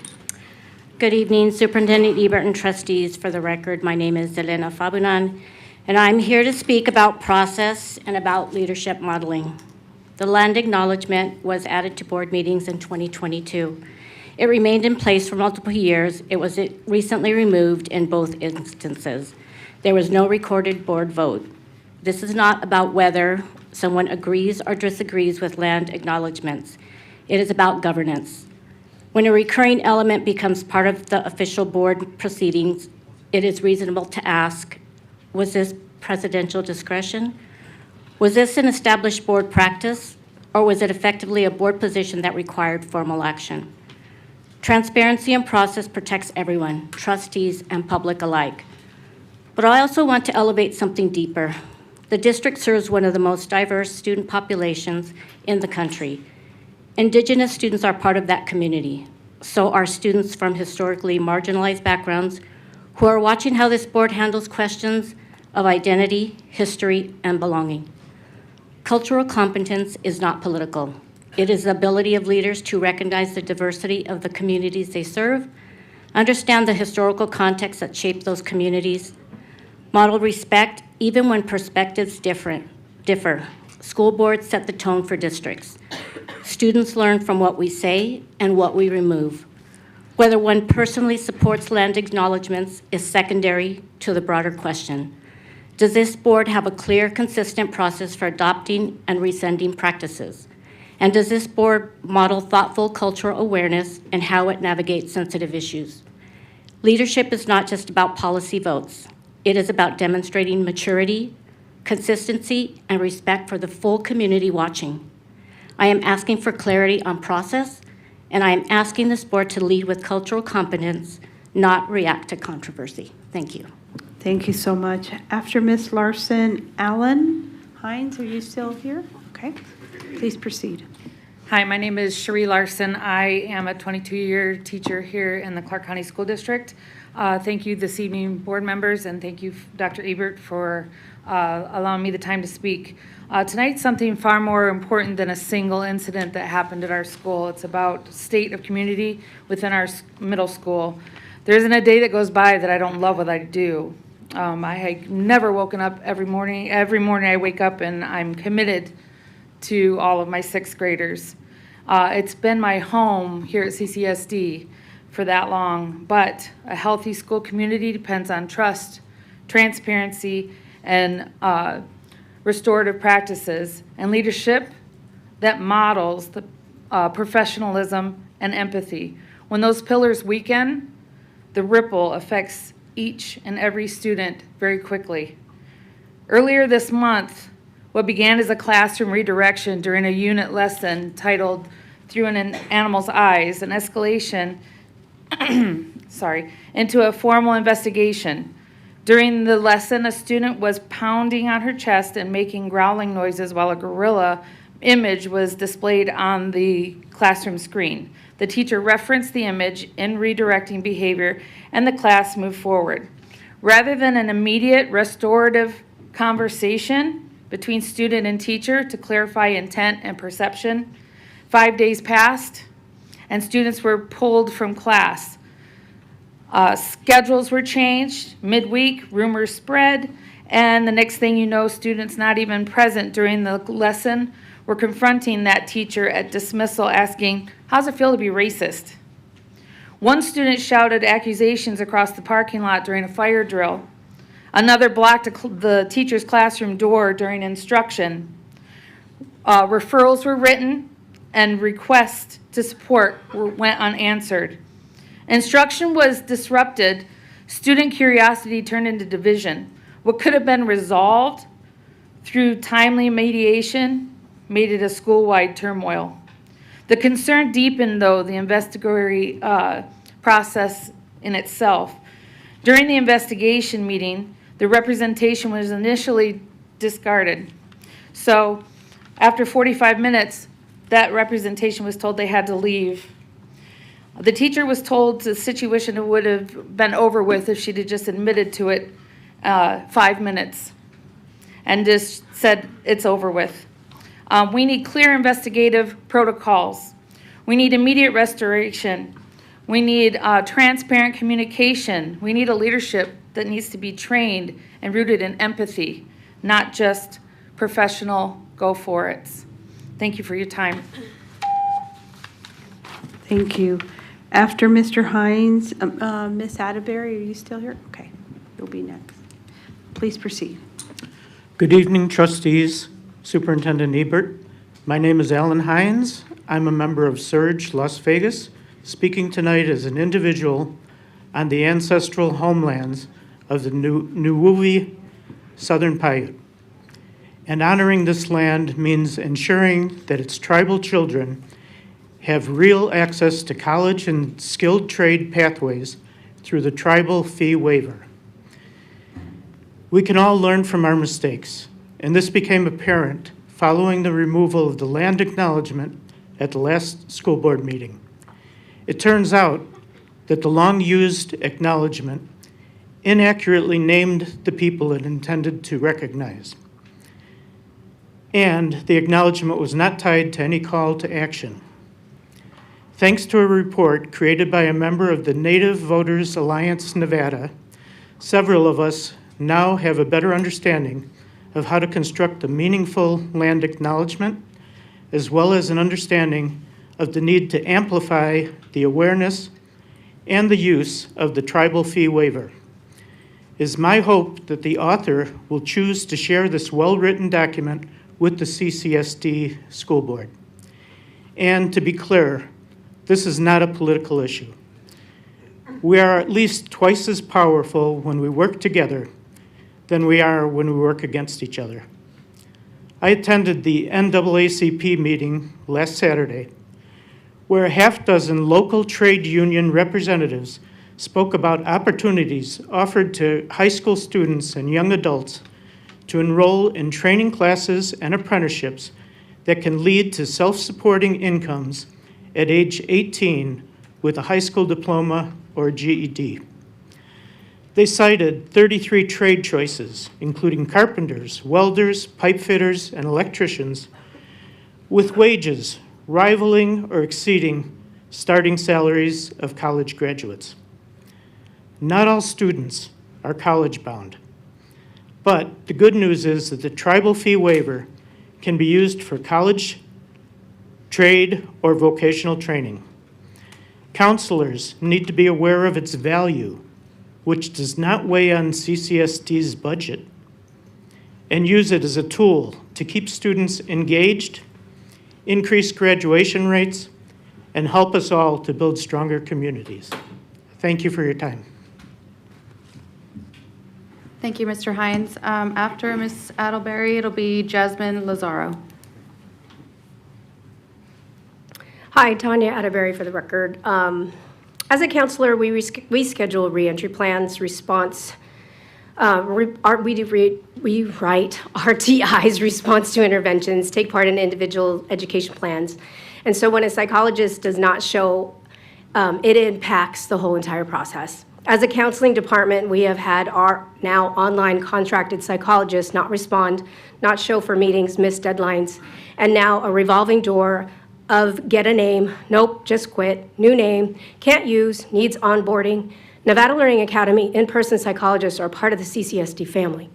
Good evening, Superintendent Ebert and trustees. For the record, my name is Elena Fabunan, and I'm here to speak about process and about leadership modeling. The land acknowledgement was added to board meetings in 2022. It remained in place for multiple years. It was recently removed in both instances. There was no recorded board vote. This is not about whether someone agrees or disagrees with land acknowledgements. It is about governance. When a recurring element becomes part of the official board proceedings, it is reasonable to ask, was this presidential discretion? Was this an established board practice, or was it effectively a board position that required formal action? Transparency and process protects everyone, trustees and public alike. But I also want to elevate something deeper. The district serves one of the most diverse student populations in the country. Indigenous students are part of that community. So are students from historically marginalized backgrounds who are watching how this board handles questions of identity, history, and belonging. Cultural competence is not political. It is the ability of leaders to recognize the diversity of the communities they serve, understand the historical context that shape those communities, model respect even when perspectives differ. School boards set the tone for districts. Students learn from what we say and what we remove. Whether one personally supports land acknowledgements is secondary to the broader question. Does this board have a clear, consistent process for adopting and rescinding practices? And does this board model thoughtful cultural awareness in how it navigates sensitive issues? Leadership is not just about policy votes. It is about demonstrating maturity, consistency, and respect for the full community watching. I am asking for clarity on process, and I am asking this board to lead with cultural competence, not react to controversy. Thank you. Thank you so much. After Ms. Larson, Alan Hines, are you still here? Okay, please proceed. Hi, my name is Cherie Larson. I am a 22-year teacher here in the Clark County School District. Thank you this evening, board members, and thank you, Dr. Ebert, for allowing me the time to speak. Tonight's something far more important than a single incident that happened at our school. It's about state of community within our middle school. There isn't a day that goes by that I don't love what I do. I have never woken up every morning. Every morning I wake up and I'm committed to all of my sixth graders. It's been my home here at CCSD for that long, but a healthy school community depends on trust, transparency, and restorative practices, and leadership that models the professionalism and empathy. When those pillars weaken, the ripple affects each and every student very quickly. Earlier this month, what began as a classroom redirection during a unit lesson titled Through an Animal's Eyes, an escalation into a formal investigation. During the lesson, a student was pounding on her chest and making growling noises while a gorilla image was displayed on the classroom screen. The teacher referenced the image in redirecting behavior, and the class moved forward. Rather than an immediate restorative conversation between student and teacher to clarify intent and perception, 5 days passed, and students were pulled from class. Schedules were changed midweek, rumors spread, and the next thing you know, students not even present during the lesson were confronting that teacher at dismissal, asking, "How's it feel to be racist?" One student shouted accusations across the parking lot during a fire drill. Another blocked the teacher's classroom door during instruction. Referrals were written, and requests to support went unanswered. Instruction was disrupted. Student curiosity turned into division. What could have been resolved through timely mediation made it a school-wide turmoil. The concern deepened, though, the investigatory process in itself. During the investigation meeting, the representation was initially discarded. So after 45 minutes, that representation was told they had to leave. The teacher was told the situation would have been over with if she'd have just admitted to it 5 minutes. and just said it's over with. We need clear investigative protocols. We need immediate restoration. We need transparent communication. We need a leadership that needs to be trained and rooted in empathy, not just professional go for it. Thank you for your time. Thank you. After Mr. Hines, Ms. Atterbury, are you still here? Okay, you'll be next. Please proceed. Good evening, trustees, Superintendent Ebert. My name is Alan Hines. I'm a member of Surge, Las Vegas, speaking tonight as an individual on the ancestral homelands of the Nuwuvi Southern Paiute. And honoring this land means ensuring that its tribal children have real access to college and skilled trade pathways through the tribal fee waiver. We can all learn from our mistakes, and this became apparent following the removal of the land acknowledgement at the last school board meeting. It turns out that the long-used acknowledgement inaccurately named the people it intended to recognize. And the acknowledgement was not tied to any call to action. Thanks to a report created by a member of the Native Voters Alliance Nevada, several of us now have a better understanding of how to construct a meaningful land acknowledgement, as well as an understanding of the need to amplify the awareness and the use of the tribal fee waiver. It is my hope that the author will choose to share this well-written document with the CCSD school board. And to be clear, this is not a political issue. We are at least twice as powerful when we work together than we are when we work against each other. I attended the NAACP meeting last Saturday, where a half-dozen local trade union representatives spoke about opportunities offered to high school students and young adults to enroll in training classes and apprenticeships that can lead to self-supporting incomes at age 18 with a high school diploma or GED. They cited 33 trade choices, including carpenters, welders, pipe fitters, and electricians, with wages rivaling or exceeding starting salaries of college graduates. Not all students are college-bound, but the good news is that the tribal fee waiver can be used for college, trade, or vocational training. Counselors need to be aware of its value, which does not weigh on CCSD's budget, and use it as a tool to keep students engaged, increase graduation rates, and help us all to build stronger communities. Thank you for your time. Thank you, Mr. Hines. After Ms. Atterbury, it'll be Jasmine Lazaro. Hi, Tanya Atterbury for the record. As a counselor, we schedule reentry plans, response. We write RTIs, response to interventions, take part in individual education plans. And so when a psychologist does not show, it impacts the whole entire process. As a counseling department, we have had our now online contracted psychologists not respond, not show for meetings, miss deadlines, and now a revolving door of get a name, nope, just quit, new name, can't use, needs onboarding. Nevada Learning Academy in-person psychologists are part of the CCSD family.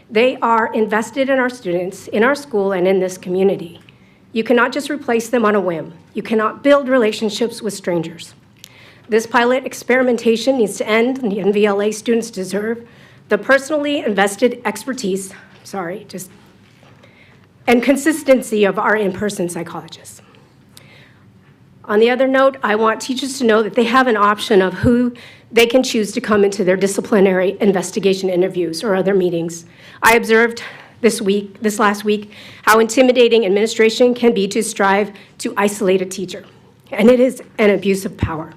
They are invested in our students, in our school, and in this community. You cannot just replace them on a whim. You cannot build relationships with strangers. This pilot experimentation needs to end, and the NVLA students deserve the personally invested expertise, and consistency of our in-person psychologists. On the other note, I want teachers to know that they have an option of who they can choose to come into their disciplinary investigation interviews or other meetings. I observed this last week, how intimidating administration can be to strive to isolate a teacher, and it is an abuse of power.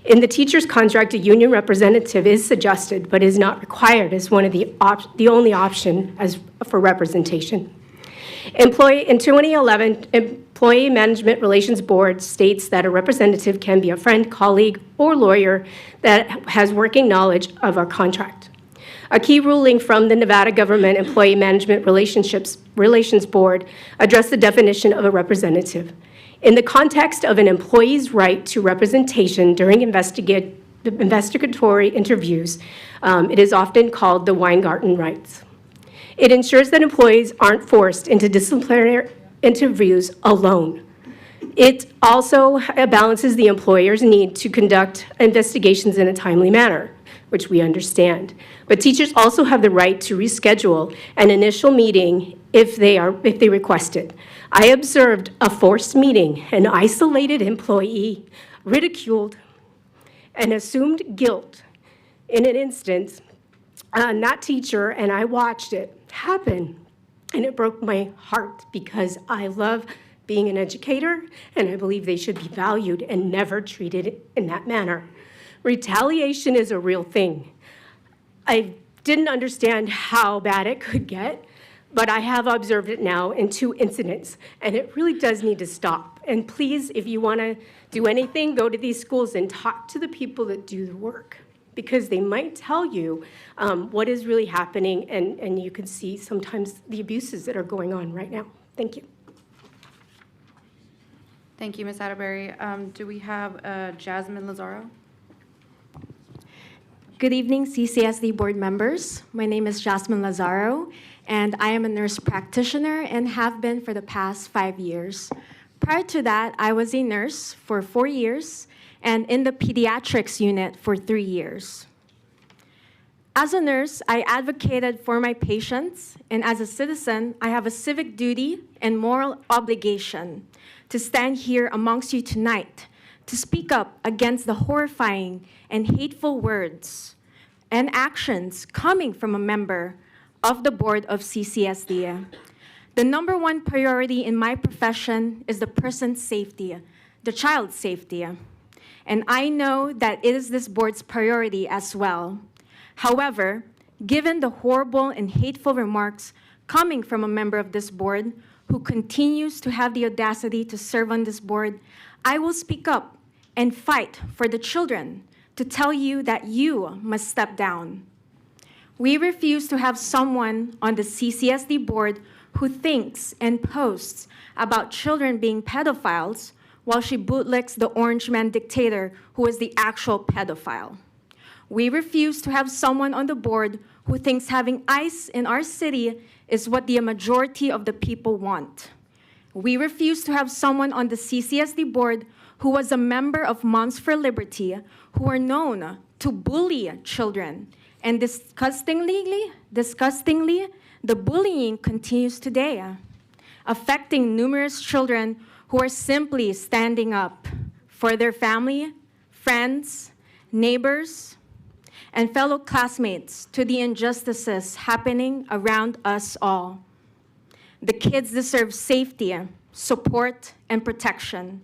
In the teacher's contract, a union representative is suggested, but is not required as one of the only option for representation. In 2011, Employee Management Relations Board states that a representative can be a friend, colleague, or lawyer that has working knowledge of our contract. A key ruling from the Nevada Government Employee Management Relations Board addressed the definition of a representative. In the context of an employee's right to representation during investigatory interviews, it is often called the Weingarten rights. It ensures that employees aren't forced into disciplinary interviews alone. It also balances the employer's need to conduct investigations in a timely manner, which we understand. But teachers also have the right to reschedule an initial meeting if they request it. I observed a forced meeting, an isolated employee ridiculed and assumed guilt in an instance, that teacher, and I watched it happen, and it broke my heart because I love being an educator, and I believe they should be valued and never treated in that manner. Retaliation is a real thing. I didn't understand how bad it could get, but I have observed it now in 2 incidents, and it really does need to stop. And please, if you want to do anything, go to these schools and talk to the people that do the work, because they might tell you what is really happening, and you can see sometimes the abuses that are going on right now. Thank you. Thank you, Ms. Atterbury. Do we have Jasmine Lazaro? Good evening, CCSD board members. My name is Jasmine Lazaro, and I am a nurse practitioner and have been for the past 5 years. Prior to that, I was a nurse for 4 years and in the pediatrics unit for 3 years. As a nurse, I advocated for my patients, and as a citizen, I have a civic duty and moral obligation to stand here amongst you tonight to speak up against the horrifying and hateful words and actions coming from a member of the board of CCSD. The number one priority in my profession is the person's safety, the child's safety. And I know that it is this board's priority as well. However, given the horrible and hateful remarks coming from a member of this board who continues to have the audacity to serve on this board, I will speak up and fight for the children to tell you that you must step down. We refuse to have someone on the CCSD board who thinks and posts about children being pedophiles while she bootlicks the orange man dictator who is the actual pedophile. We refuse to have someone on the board who thinks having ICE in our city is what the majority of the people want. We refuse to have someone on the CCSD board who was a member of Moms for Liberty who are known to bully children. And disgustingly, the bullying continues today, affecting numerous children who are simply standing up for their family, friends, neighbors, and fellow classmates to the injustices happening around us all. The kids deserve safety, support, and protection.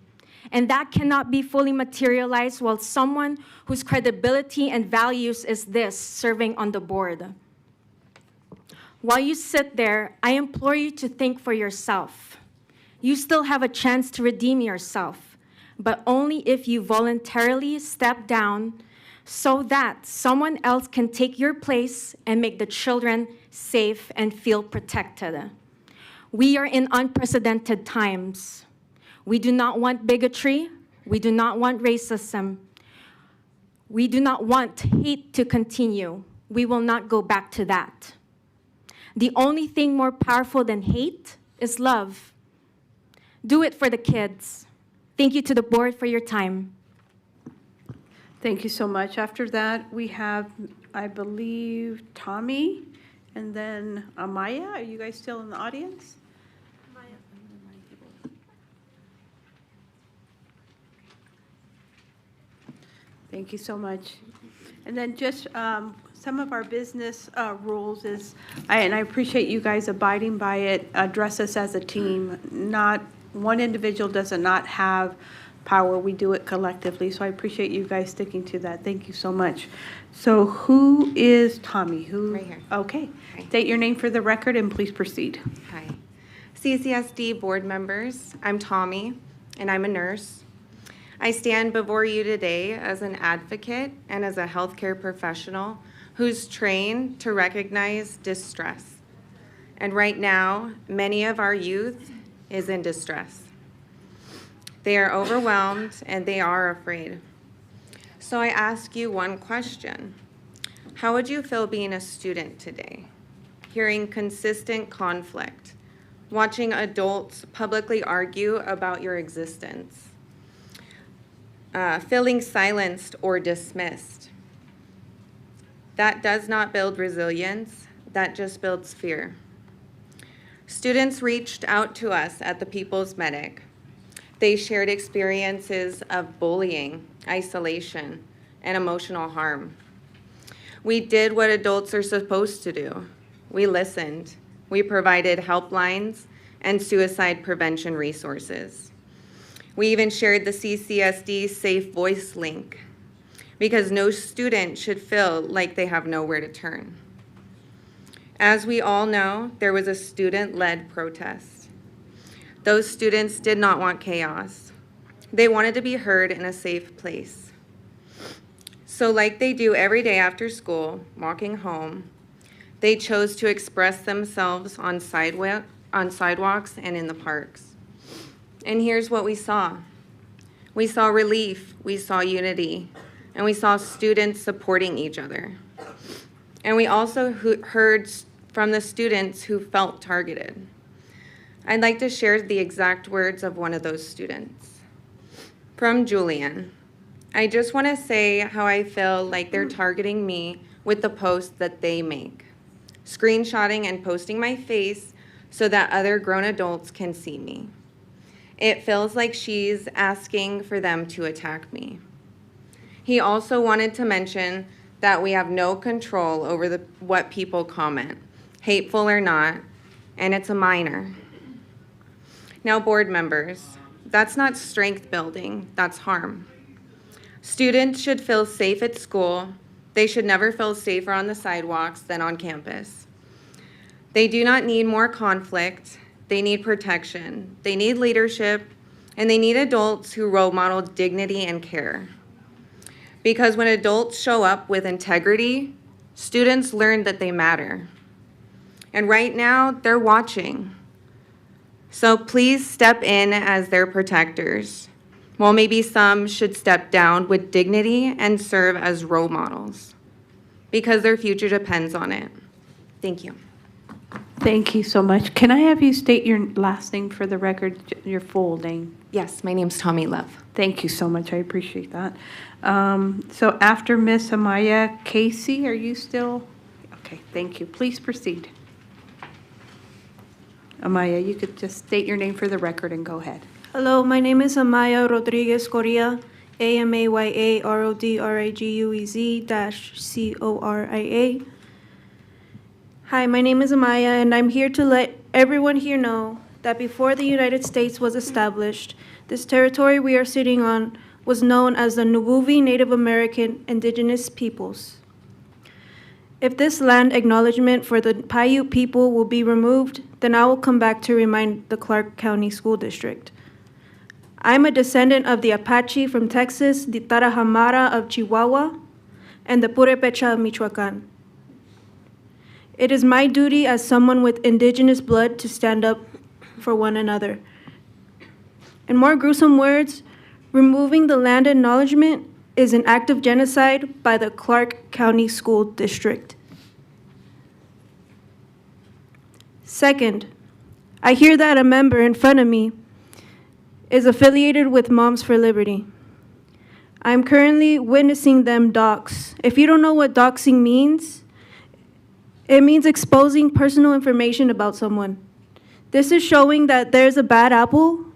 And that cannot be fully materialized while someone whose credibility and values is this serving on the board. While you sit there, I implore you to think for yourself. You still have a chance to redeem yourself, but only if you voluntarily step down so that someone else can take your place and make the children safe and feel protected. We are in unprecedented times. We do not want bigotry. We do not want racism. We do not want hate to continue. We will not go back to that. The only thing more powerful than hate is love. Do it for the kids. Thank you to the board for your time. Thank you so much. After that, we have, I believe, Tommy, and then Amaya. Are you guys still in the audience? Thank you so much. And then just some of our business rules is, and I appreciate you guys abiding by it, address us as a team. Not one individual does not have power. We do it collectively. So I appreciate you guys sticking to that. Thank you so much. So who is Tommy? Who? Right here. Okay. Hi. State your name for the record and please proceed. Hi. CCSD board members, I'm Tommy, and I'm a nurse. I stand before you today as an advocate and as a healthcare professional who's trained to recognize distress. And right now, many of our youth is in distress. They are overwhelmed and they are afraid. So I ask you one question. How would you feel being a student today? Hearing consistent conflict, watching adults publicly argue about your existence, feeling silenced or dismissed. That does not build resilience, that just builds fear. Students reached out to us at the People's Medic. They shared experiences of bullying, isolation, and emotional harm. We did what adults are supposed to do. We listened. We provided helplines and suicide prevention resources. We even shared the CCSD Safe Voice link because no student should feel like they have nowhere to turn. As we all know, there was a student-led protest. Those students did not want chaos. They wanted to be heard in a safe place. So like they do every day after school, walking home, they chose to express themselves on sidewalks and in the parks. And here's what we saw. We saw relief, we saw unity, and we saw students supporting each other. And we also heard from the students who felt targeted. I'd like to share the exact words of one of those students. From Julian, I just want to say how I feel like they're targeting me with the posts that they make, screenshotting and posting my face so that other grown adults can see me. It feels like she's asking for them to attack me. He also wanted to mention that we have no control over what people comment, hateful or not, and it's a minor. Now, board members, that's not strength building, that's harm. Students should feel safe at school. They should never feel safer on the sidewalks than on campus. They do not need more conflict. They need protection. They need leadership, and they need adults who role model dignity and care. Because when adults show up with integrity, students learn that they matter. And right now, they're watching. So please step in as their protectors, while maybe some should step down with dignity and serve as role models, because their future depends on it. Thank you. Thank you so much. Can I have you state your last name for the record, your full name? Yes, my name's Tommy Love. Thank you so much. I appreciate that. So after Miss Amaya, Casey, are you still? Okay, thank you. Please proceed. Amaya, you could just state your name for the record and go ahead. Hello, my name is Amaya Rodriguez Correa, AMAYARODRIGUEZ-CORIA. Hi, my name is Amaya, and I'm here to let everyone here know that before the United States was established, this territory we are sitting on was known as the Nubuvi Native American Indigenous Peoples. If this land acknowledgement for the Paiute people will be removed, then I will come back to remind the Clark County School District. I'm a descendant of the Apache from Texas, the Tarahumara of Chihuahua, and the Purepecha of Michoacan. It is my duty as someone with indigenous blood to stand up for one another. In more gruesome words, removing the land acknowledgement is an act of genocide by the Clark County School District. Second, I hear that a member in front of me is affiliated with Moms for Liberty. I'm currently witnessing them dox. If you don't know what doxing means, it means exposing personal information about someone. This is showing that there's a bad apple,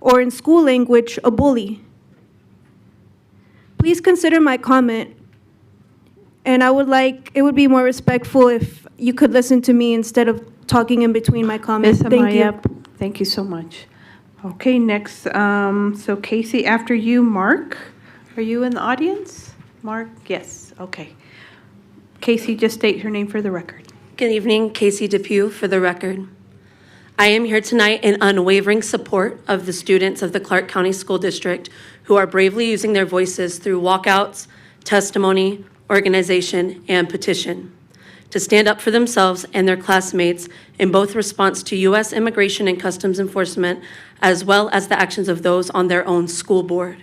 or in school language, a bully. Please consider my comment, and it would be more respectful if you could listen to me instead of talking in between my comments. Ms. Amaya, thank you so much. Okay, next, so Casey, after you, Mark. Are you in the audience? Mark, yes, okay. Casey, just state your name for the record. Good evening, Casey Depew for the record. I am here tonight in unwavering support of the students of the Clark County School District who are bravely using their voices through walkouts, testimony, organization, and petition to stand up for themselves and their classmates in both response to U.S. Immigration and Customs Enforcement, as well as the actions of those on their own school board.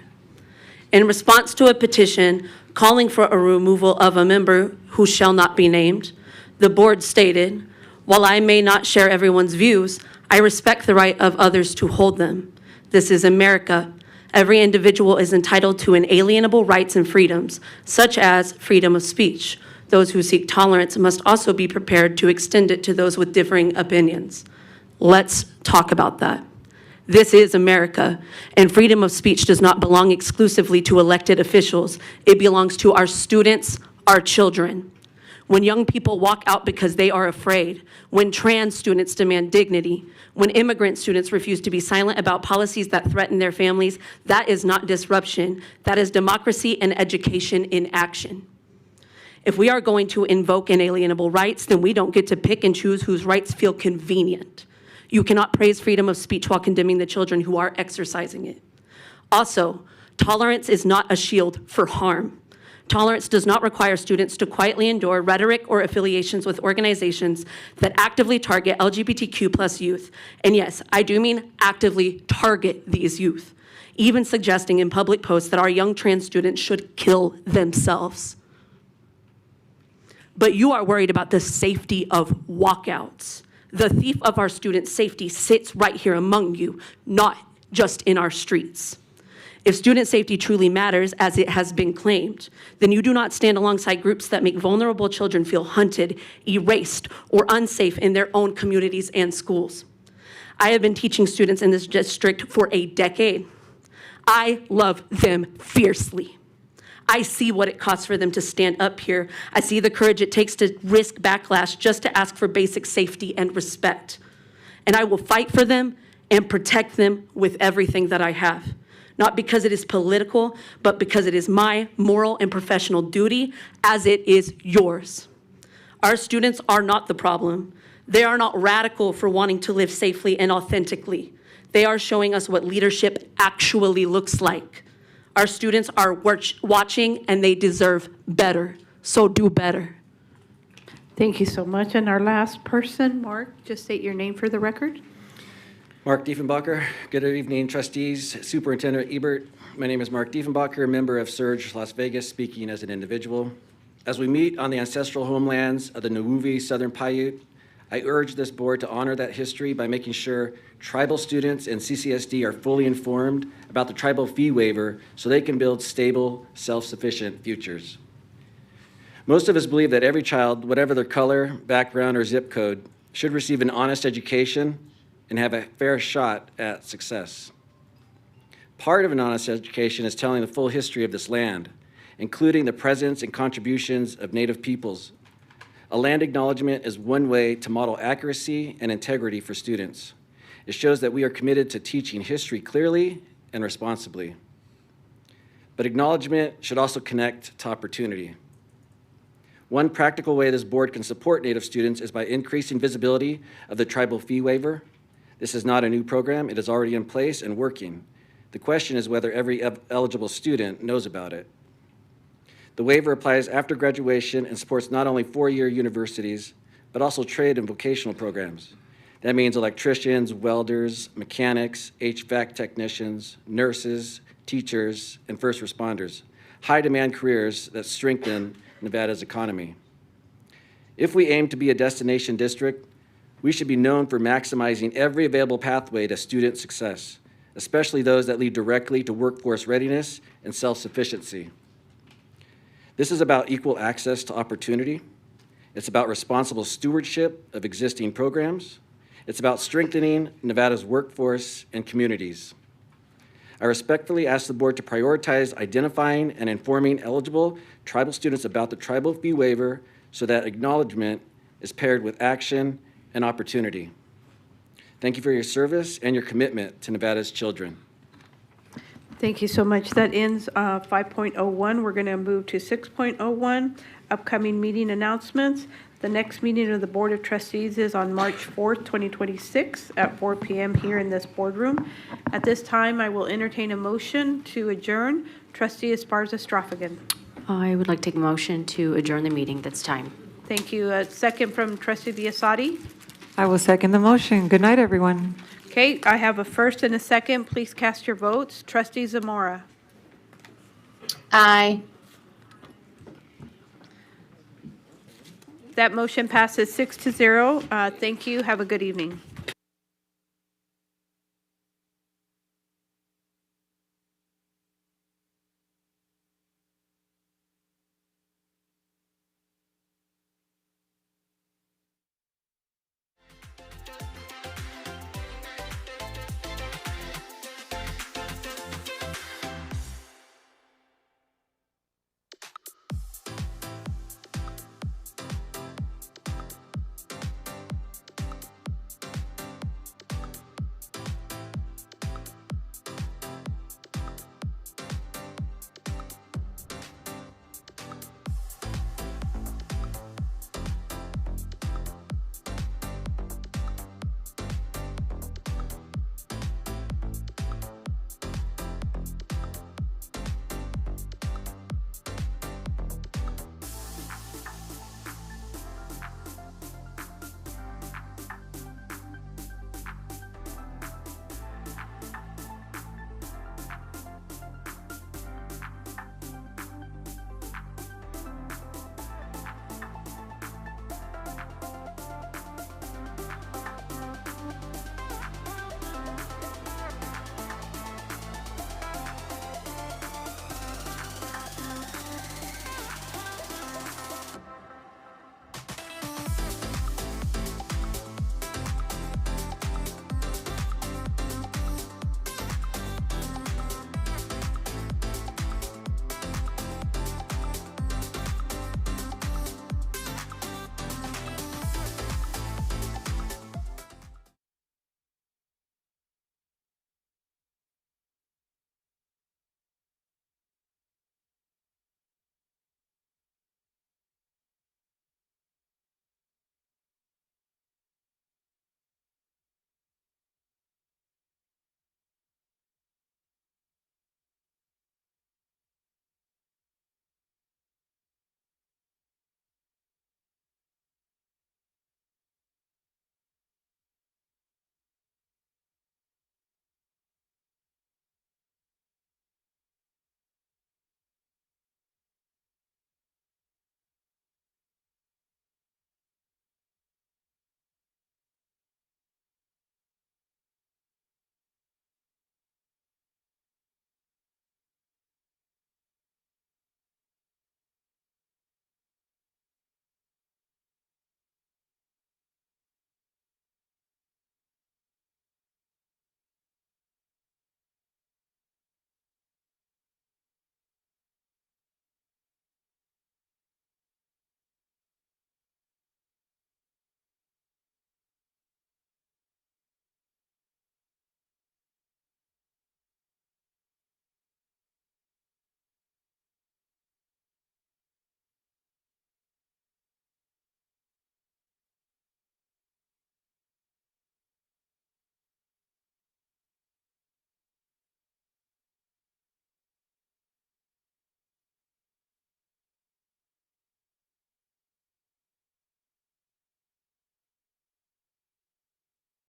In response to a petition calling for a removal of a member who shall not be named, the board stated, "While I may not share everyone's views, I respect the right of others to hold them. This is America. Every individual is entitled to inalienable rights and freedoms, such as freedom of speech. Those who seek tolerance must also be prepared to extend it to those with differing opinions." Let's talk about that. This is America, and freedom of speech does not belong exclusively to elected officials. It belongs to our students, our children. When young people walk out because they are afraid, when trans students demand dignity, when immigrant students refuse to be silent about policies that threaten their families, that is not disruption. That is democracy and education in action. If we are going to invoke inalienable rights, then we don't get to pick and choose whose rights feel convenient. You cannot praise freedom of speech while condemning the children who are exercising it. Also, tolerance is not a shield for harm. Tolerance does not require students to quietly endure rhetoric or affiliations with organizations that actively target LGBTQ+ youth. And yes, I do mean actively target these youth, even suggesting in public posts that our young trans students should kill themselves. But you are worried about the safety of walkouts. The thief of our students' safety sits right here among you, not just in our streets. If student safety truly matters, as it has been claimed, then you do not stand alongside groups that make vulnerable children feel hunted, erased, or unsafe in their own communities and schools. I have been teaching students in this district for a decade. I love them fiercely. I see what it costs for them to stand up here. I see the courage it takes to risk backlash just to ask for basic safety and respect. And I will fight for them and protect them with everything that I have. Not because it is political, but because it is my moral and professional duty, as it is yours. Our students are not the problem. They are not radical for wanting to live safely and authentically. They are showing us what leadership actually looks like. Our students are watching, and they deserve better. So do better. Thank you so much. And our last person, Mark, just state your name for the record. Mark Diefenbacher. Good evening, trustees, Superintendent Ebert. My name is Mark Diefenbacher, member of Surge Las Vegas, speaking as an individual. As we meet on the ancestral homelands of the Nuwuvi Southern Paiute, I urge this board to honor that history by making sure tribal students and CCSD are fully informed about the tribal fee waiver so they can build stable, self-sufficient futures. Most of us believe that every child, whatever their color, background, or zip code, should receive an honest education and have a fair shot at success. Part of an honest education is telling the full history of this land, including the presence and contributions of Native peoples. A land acknowledgement is one way to model accuracy and integrity for students. It shows that we are committed to teaching history clearly and responsibly. But acknowledgement should also connect to opportunity. One practical way this board can support Native students is by increasing visibility of the tribal fee waiver. This is not a new program. It is already in place and working. The question is whether every eligible student knows about it. The waiver applies after graduation and supports not only four-year universities, but also trade and vocational programs. That means electricians, welders, mechanics, HVAC technicians, nurses, teachers, and first responders. High-demand careers that strengthen Nevada's economy. If we aim to be a destination district, we should be known for maximizing every available pathway to student success, especially those that lead directly to workforce readiness and self-sufficiency. This is about equal access to opportunity. It's about responsible stewardship of existing programs. It's about strengthening Nevada's workforce and communities. I respectfully ask the board to prioritize identifying and informing eligible tribal students about the tribal fee waiver so that acknowledgement is paired with action and opportunity. Thank you for your service and your commitment to Nevada's children. Thank you so much. That ends 5.01. We're going to move to 6.01, upcoming meeting announcements. The next meeting of the Board of Trustees is on March 4th, 2026 at 4 p.m. here in this boardroom. At this time, I will entertain a motion to adjourn. Trustee Esparza-Straffigan. I would like to take a motion to adjourn the meeting this time. Thank you. A second from Trustee Biasotti. I will second the motion. Good night, everyone. Okay, I have a first and a second. Please cast your votes. Trustee Zamora. Aye. That motion passes 6-0. Thank you. Have a good evening.